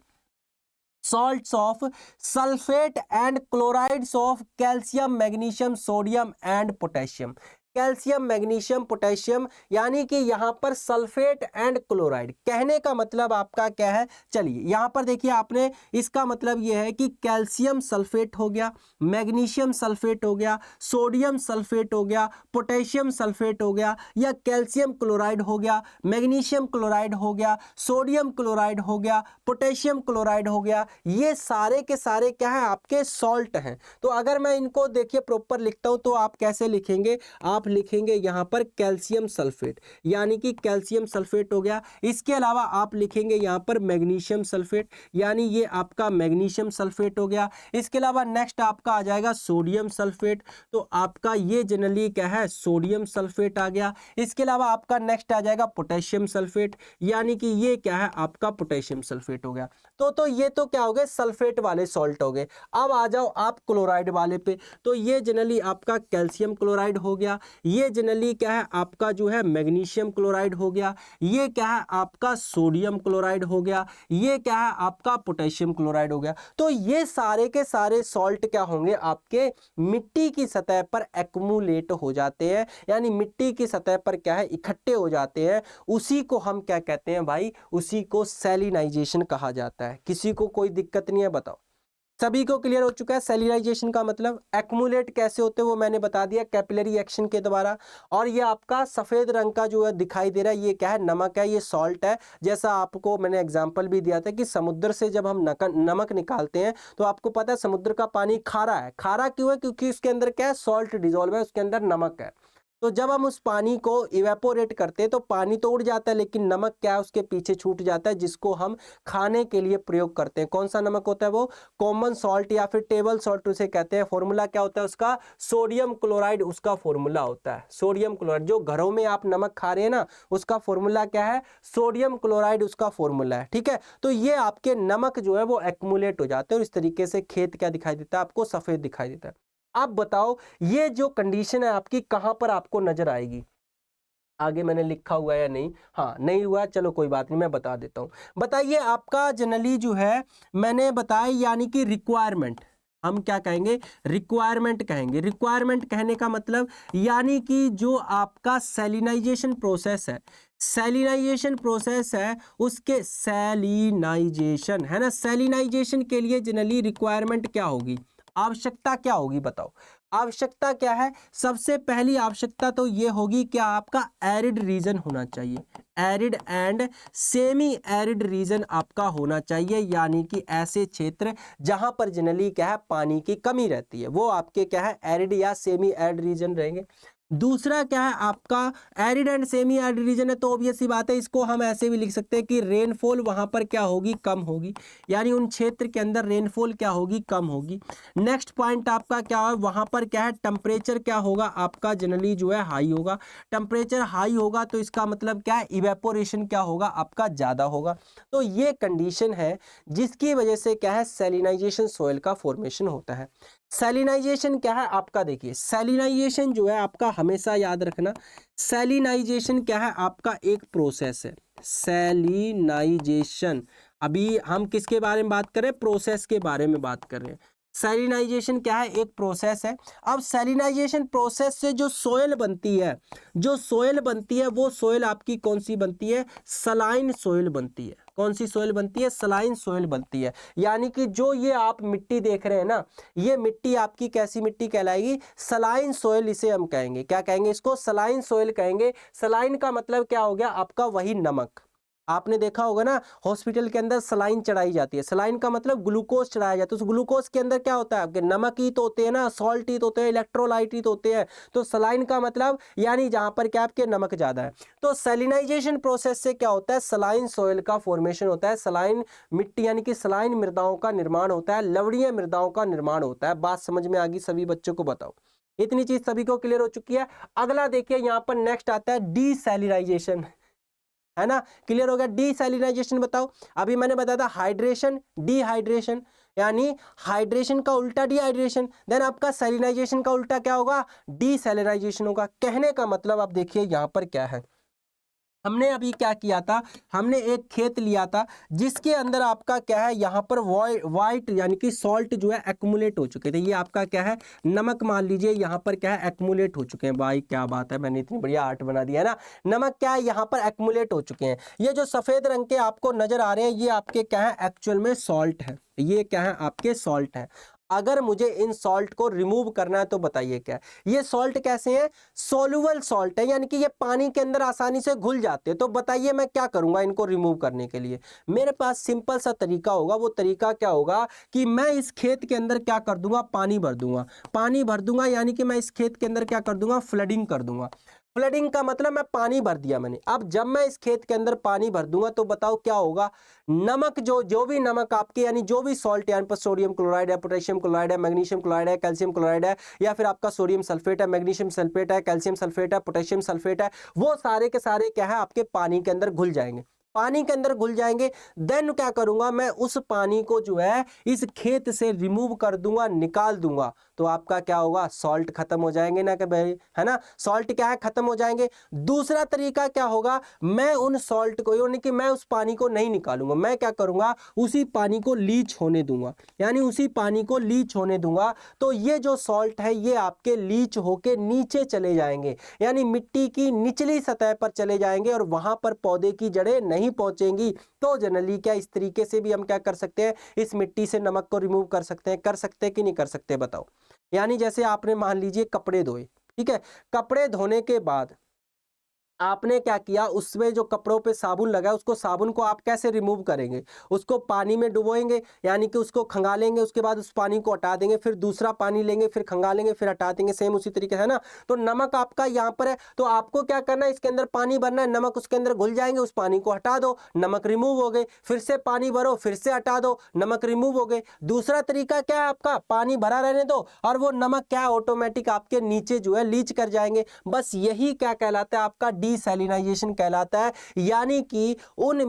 salts of sulfate and chlorides of calcium, magnesium, sodium and potassium। Calcium, magnesium, potassium, यानी कि यहां पर सल्फेट एंड क्लोराइड। कहने का मतलब आपका क्या है, चलिए यहां पर देखिए आपने, इसका मतलब यह है कि कैल्शियम सल्फेट हो गया, मैग्नीशियम सल्फेट हो गया, सोडियम सल्फेट हो गया, पोटेशियम सल्फेट हो गया, या कैल्शियम क्लोराइड हो गया, मैग्नीशियम क्लोराइड हो गया, सोडियम क्लोराइड हो गया, पोटेशियम क्लोराइड हो गया, ये सारे के सारे क्या है आपके सॉल्ट हैं। तो अगर मैं इनको देखिए प्रॉपर लिखता हूं तो आप कैसे लिखेंगे, आप लिखेंगे यहां पर कैल्शियम सल्फेट, यानी कि कैल्शियम सल्फेट हो गया। इसके अलावा आप लिखेंगे यहां पर मैग्नीशियम सल्फेट, यानी ये आपका मैग्नीशियम सल्फेट हो गया। इसके अलावा नेक्स्ट आपका आ जाएगा सोडियम सल्फेट, तो आपका ये जनरली क्या है, सोडियम सल्फेट आ गया। इसके अलावा आपका नेक्स्ट आ जाएगा पोटेशियम सल्फेट, यानी कि ये क्या है आपका पोटेशियम सल्फेट हो गया। तो ये तो क्या हो गए, सल्फेट वाले सॉल्ट हो गए। अब आ जाओ आप क्लोराइड वाले पे, तो ये जनरली आपका कैल्शियम क्लोराइड हो गया, ये जनरली क्या है आपका जो है मैग्नीशियम क्लोराइड हो गया, ये क्या है आपका सोडियम क्लोराइड हो गया, ये क्या है आपका पोटेशियम क्लोराइड हो गया। तो ये सारे के सारे सॉल्ट क्या होंगे, आपके मिट्टी की सतह पर एक्यूमुलेट हो जाते हैं, यानी मिट्टी की सतह पर क्या है इकट्ठे हो जाते हैं। उसी को हम क्या कहते हैं भाई, उसी को सैलिनाइजेशन कहा जाता है। किसी को कोई दिक्कत नहीं है, बताओ सभी को क्लियर हो चुका है। सैलिनाइजेशन का मतलब एक्यूमुलेट कैसे होते हैं वो मैंने बता दिया, कैपिलरी एक्शन के द्वारा। और ये आपका सफेद रंग का जो है दिखाई दे रहा है, ये क्या है, नमक है, ये सॉल्ट है। जैसा आपको मैंने एग्जांपल भी दिया था कि समुद्र से जब हम नमक निकालते हैं तो आपको पता है समुद्र का पानी खारा है। खारा क्यों है, क्योंकि उसके अंदर क्या है, सॉल्ट डिजोल्व है, उसके अंदर नमक है। तो जब हम उस पानी को इवेपोरेट करते हैं तो पानी तो उड़ जाता है, लेकिन नमक क्या है उसके पीछे छूट जाता है, जिसको हम खाने के लिए प्रयोग करते हैं। कौन सा नमक होता है वो, कॉमन सॉल्ट या फिर टेबल सॉल्ट उसे कहते हैं। फॉर्मूला क्या होता है उसका, सोडियम क्लोराइड उसका फॉर्मूला होता है। सोडियम क्लोराइड, जो घरों में आप नमक खा रहे हैं ना, उसका फॉर्मूला क्या है, सोडियम क्लोराइड उसका फॉर्मूला है, ठीक है। तो ये आपके नमक जो है वो एक्यूमुलेट हो जाते हैं और इस तरीके से खेत क्या दिखाई देता है आपको, सफेद दिखाई देता है। आप बताओ ये जो कंडीशन है आपकी कहां पर आपको नजर आएगी, आगे मैंने लिखा हुआ है या नहीं, हाँ नहीं हुआ, चलो कोई बात नहीं, मैं बता देता हूं। बताइए आपका जनरली जो है मैंने बताया, यानी कि रिक्वायरमेंट, हम क्या कहेंगे, रिक्वायरमेंट कहेंगे। रिक्वायरमेंट कहने का मतलब, यानी कि जो आपका सैलिनाइजेशन प्रोसेस है, सैलिनाइजेशन प्रोसेस है उसके, सैलिनाइजेशन है ना, सैलिनाइजेशन के लिए जनरली रिक्वायरमेंट क्या होगी, आवश्यकता क्या होगी, बताओ आवश्यकता क्या है। सबसे पहली आवश्यकता तो ये होगी कि आपका एरिड रीजन होना चाहिए, arid and semi arid region आपका होना चाहिए, यानी कि ऐसे क्षेत्र जहां पर जनरली क्या है पानी की कमी रहती है, वो आपके क्या है एरिड या सेमी एरिड रीजन रहेंगे। दूसरा क्या है आपका, arid and semi arid region है तो ऑब्वियस सी बात है, इसको हम ऐसे भी लिख सकते हैं कि रेनफॉल वहां पर क्या होगी, कम होगी, यानी उन क्षेत्र के अंदर रेनफॉल क्या होगी, कम होगी। नेक्स्ट पॉइंट आपका क्या है, वहां पर क्या है टेम्परेचर क्या होगा आपका, जनरली जो है हाई होगा। टेम्परेचर हाई होगा तो इसका मतलब क्या है, इवेपोरेशन क्या होगा आपका ज्यादा होगा। तो ये कंडीशन है जिसकी वजह से क्या है सैलिनाइजेशन सॉइल का फॉर्मेशन होता है। सैलिनाइजेशन क्या है आपका, देखिए सैलिनाइजेशन जो है आपका, हमेशा याद रखना, सैलिनाइजेशन क्या है आपका, एक प्रोसेस है। सैलिनाइजेशन, अभी हम किसके बारे में बात कर रहे हैं, प्रोसेस के बारे में बात कर रहे हैं। सैलिनाइजेशन क्या है, एक प्रोसेस है। अब सैलिनाइजेशन प्रोसेस से जो सोयल बनती है, जो सोयल बनती है, वो सोयल आपकी कौन सी बनती है, सलाइन सोयल बनती है। कौन सी सोयल बनती है, सलाइन सोयल बनती है। यानी कि जो ये आप मिट्टी देख रहे हैं ना, ये मिट्टी आपकी कैसी मिट्टी कहलाएगी, सलाइन सोयल इसे हम कहेंगे। क्या कहेंगे इसको, सलाइन सोयल कहेंगे। सलाइन का मतलब क्या हो गया आपका, वही नमक। आपने देखा होगा ना, हॉस्पिटल के अंदर सलाइन चढ़ाई जाती है। सलाइन का मतलब ग्लूकोज चढ़ाया जाता है। उस ग्लूकोज के अंदर क्या होता है आपके, नमक ही तो होते हैं ना, सॉल्ट ही तो होते हैं, इलेक्ट्रोलाइट ही तो होते हैं। तो सलाइन का मतलब यानी जहां पर क्या आपके नमक ज्यादा है। तो सैलिनाइजेशन प्रोसेस से क्या होता है, सलाइन सोयल का फॉर्मेशन होता है, सलाइन मिट्टी यानी कि सलाइन मृदाओं का निर्माण होता है, लवणीय मृदाओं का निर्माण होता है। बात समझ में आ गई सभी बच्चों को, बताओ इतनी चीज सभी को क्लियर हो चुकी है। अगला देखिए यहाँ पर नेक्स्ट आता है डीसैलिनाइजेशन, है ना, क्लियर हो गया। डीसैलिनाइजेशन बताओ, अभी मैंने बताया था हाइड्रेशन, डिहाइड्रेशन, यानी हाइड्रेशन का उल्टा डिहाइड्रेशन, देन आपका सैलिनाइजेशन का उल्टा क्या होगा, डीसैलिनाइजेशन होगा। कहने का मतलब आप देखिए यहां पर क्या है, हमने अभी क्या किया था, हमने एक खेत लिया था जिसके अंदर आपका क्या है, यहाँ पर वाइट यानी कि सॉल्ट जो है एक्मुलेट हो चुके थे। ये आपका क्या है, नमक मान लीजिए, यहाँ पर क्या है, एक्मुलेट हो चुके हैं। भाई क्या बात है, मैंने इतनी बढ़िया आर्ट बना दिया है ना। नमक क्या है, यहाँ पर एक्मुलेट हो चुके हैं। ये जो सफेद रंग के आपको नजर आ रहे हैं, ये आपके क्या है, एक्चुअल में सॉल्ट है। ये क्या है, आपके सॉल्ट है। अगर मुझे इन सॉल्ट को रिमूव करना है तो बताइए क्या है। ये सॉल्ट कैसे हैं, सोलुबल सॉल्ट है, यानी कि ये पानी के अंदर आसानी से घुल जाते हैं। तो बताइए मैं क्या करूंगा इनको रिमूव करने के लिए, मेरे पास सिंपल सा तरीका होगा। वो तरीका क्या होगा कि मैं इस खेत के अंदर क्या कर दूंगा, पानी भर दूंगा। पानी भर दूंगा यानी कि मैं इस खेत के अंदर क्या कर दूंगा, फ्लडिंग कर दूंगा। फ्लडिंग का मतलब मैं पानी भर दिया मैंने। अब जब मैं इस खेत के अंदर पानी भर दूंगा तो बताओ क्या होगा, नमक जो जो भी नमक आपके यानी जो भी सॉल्ट, यानी पर सोडियम क्लोराइड है, पोटेशियम क्लोराइड है, मैग्नीशियम क्लोराइड है, कैल्शियम क्लोराइड है, या फिर आपका सोडियम सल्फेट है, मैग्नीशियम सल्फेट है, कैल्शियम सल्फेट है, पोटेशियम सल्फेट है, वो सारे के सारे क्या है आपके पानी के अंदर घुल जाएंगे। पानी के अंदर घुल जाएंगे, देन क्या करूंगा मैं, उस पानी को जो है इस खेत से रिमूव कर दूंगा, निकाल दूंगा। तो आपका क्या होगा, सॉल्ट खत्म हो जाएंगे ना, कि भाई है ना, सॉल्ट क्या है, खत्म हो जाएंगे। दूसरा तरीका क्या होगा, मैं उन सॉल्ट को यानी कि मैं उस पानी को नहीं निकालूंगा, मैं क्या करूंगा, उसी पानी को लीच होने दूंगा, यानी उसी पानी को लीच होने दूंगा। तो ये जो सॉल्ट है ये आपके लीच होके नीचे चले जाएंगे, यानी मिट्टी की निचली सतह पर चले जाएंगे और वहां पर पौधे की जड़ें नहीं पहुंचेंगी। तो जनरली क्या इस तरीके से भी हम क्या कर सकते हैं, इस मिट्टी से नमक को रिमूव कर सकते हैं। कर सकते हैं कि नहीं कर सकते बताओ। यानी जैसे आपने मान लीजिए कपड़े धोए, ठीक है, कपड़े धोने के बाद आपने क्या किया, उसमें जो कपड़ों पे साबुन लगा है, उसको साबुन को आप कैसे रिमूव करेंगे, उसको पानी में डुबोएंगे, यानी कि उसको खंगालेंगे, उसके बाद उस पानी को हटा देंगे, फिर दूसरा पानी लेंगे, फिर खंगालेंगे, फिर हटा देंगे। सेम उसी तरीके से है ना। तो नमक आपका यहाँ पर है, तो आपको क्या करना है, इसके अंदर पानी भरना है, नमक उसके अंदर घुल जाएंगे, उस पानी को हटा दो, नमक रिमूव हो गए। फिर से पानी भरो, फिर से हटा दो, नमक रिमूव हो गए। दूसरा तरीका क्या है आपका, पानी भरा रहने दो और वो नमक क्या है, ऑटोमेटिक आपके नीचे जो है लीच कर जाएंगे। बस यही क्या कहलाता है, आपका डीसैलिनाइजेशन कहलाता है। यानी कि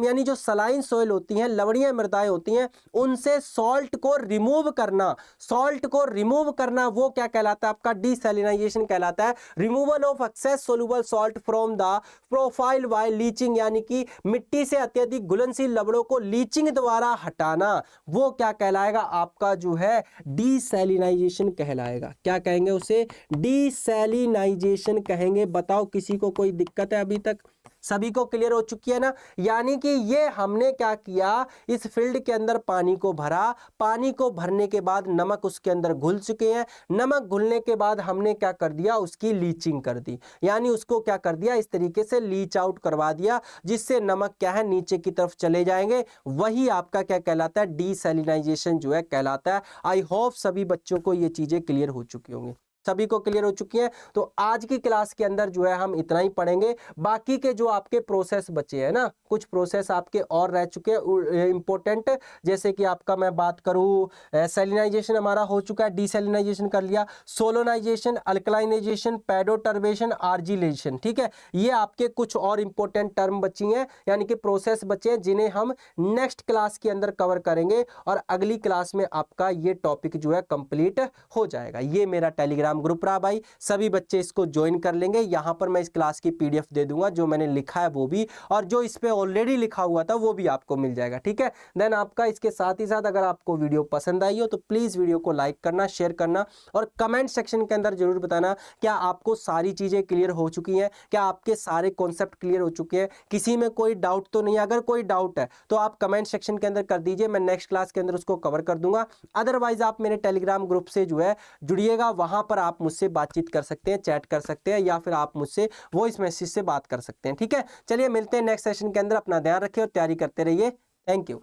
यानी जो सलाइन सोयल होती हैं, लवणीय मृदाएं होती हैं, उनसे सॉल्ट को रिमूव करना, सॉल्ट को रिमूव करना, वो क्या कहलाता है, आपका डीसैलिनाइजेशन कहलाता है। Removal of excess soluble salt from the profile by leaching, यानी कि मिट्टी से अत्यधिक घुलनशील लवणों को लीचिंग द्वारा हटाना, वो क्या कहलाएगा, आपका जो है डीसैलिनाइजेशन कहलाएगा। क्या कहेंगे उसे, डीसैलिनाइजेशन कहेंगे। बताओ किसी को कोई दिक्कत है अभी तक, सभी को क्लियर हो चुकी है ना। यानी कि ये हमने क्या किया, इस फील्ड के अंदर पानी को भरा, पानी को भरने के बाद नमक उसके अंदर घुल चुके हैं, नमक घुलने के बाद हमने क्या कर दिया, उसकी लीचिंग कर दी, यानी उसको क्या कर दिया, इस तरीके से लीच आउट करवा दिया, जिससे नमक क्या है नीचे की तरफ चले जाएंगे। वही आपका क्या कहलाता है, डीसैलिनाइजेशन जो है कहलाता है। आई होप सभी बच्चों को ये चीजें क्लियर हो चुकी होंगी। सभी को क्लियर हो चुकी है। तो आज की क्लास के अंदर जो है हम इतना ही पढ़ेंगे। बाकी के जो आपके प्रोसेस बचे हैं ना, कुछ प्रोसेस आपके और रह चुके हैं इंपॉर्टेंट, जैसे कि आपका मैं बात करूं सैलिनाइजेशन हमारा हो चुका है, डीसैलिनाइजेशन कर लिया, सोलोनाइजेशन, अल्कलाइनाइजेशन, पेडोटर्बेशन, आर्जिलेशन। ठीक है, ये आपके कुछ और इंपॉर्टेंट टर्म बची हैं, यानी कि प्रोसेस बचे हैं, जिन्हें हम नेक्स्ट क्लास के अंदर कवर करेंगे और अगली क्लास में आपका ये टॉपिक जो है कंप्लीट हो जाएगा। ये मेरा टेलीग्राम ग्रुप रहा भाई, सभी बच्चे इसको ज्वाइन कर लेंगे। यहां पर मैं इस क्लास की पीडीएफ दे दूंगा, जो मैंने लिखा है वो भी, और जो इस पे ऑलरेडी लिखा हुआ था वो भी आपको मिल जाएगा। ठीक है, देन आपका इसके साथ ही साथ अगर आपको वीडियो पसंद आई हो तो प्लीज वीडियो को लाइक करना, शेयर करना और कमेंट सेक्शन के अंदर जरूर बताना क्या आपको सारी चीजें क्लियर हो चुकी हैं, क्या आपके सारे कॉन्सेप्ट क्लियर हो चुके हैं, किसी में कोई डाउट तो नहीं है। अगर कोई डाउट है तो आप कमेंट सेक्शन के अंदर कर दीजिए, मैं नेक्स्ट क्लास के अंदर उसको कवर कर दूंगा। अदरवाइज आप मेरे टेलीग्राम ग्रुप से जो है जुड़िएगा, वहां पर आप मुझसे बातचीत कर सकते हैं, चैट कर सकते हैं, या फिर आप मुझसे वॉइस मैसेज से बात कर सकते हैं। ठीक है, चलिए मिलते हैं नेक्स्ट सेशन के अंदर। अपना ध्यान रखिए और तैयारी करते रहिए। Thank you.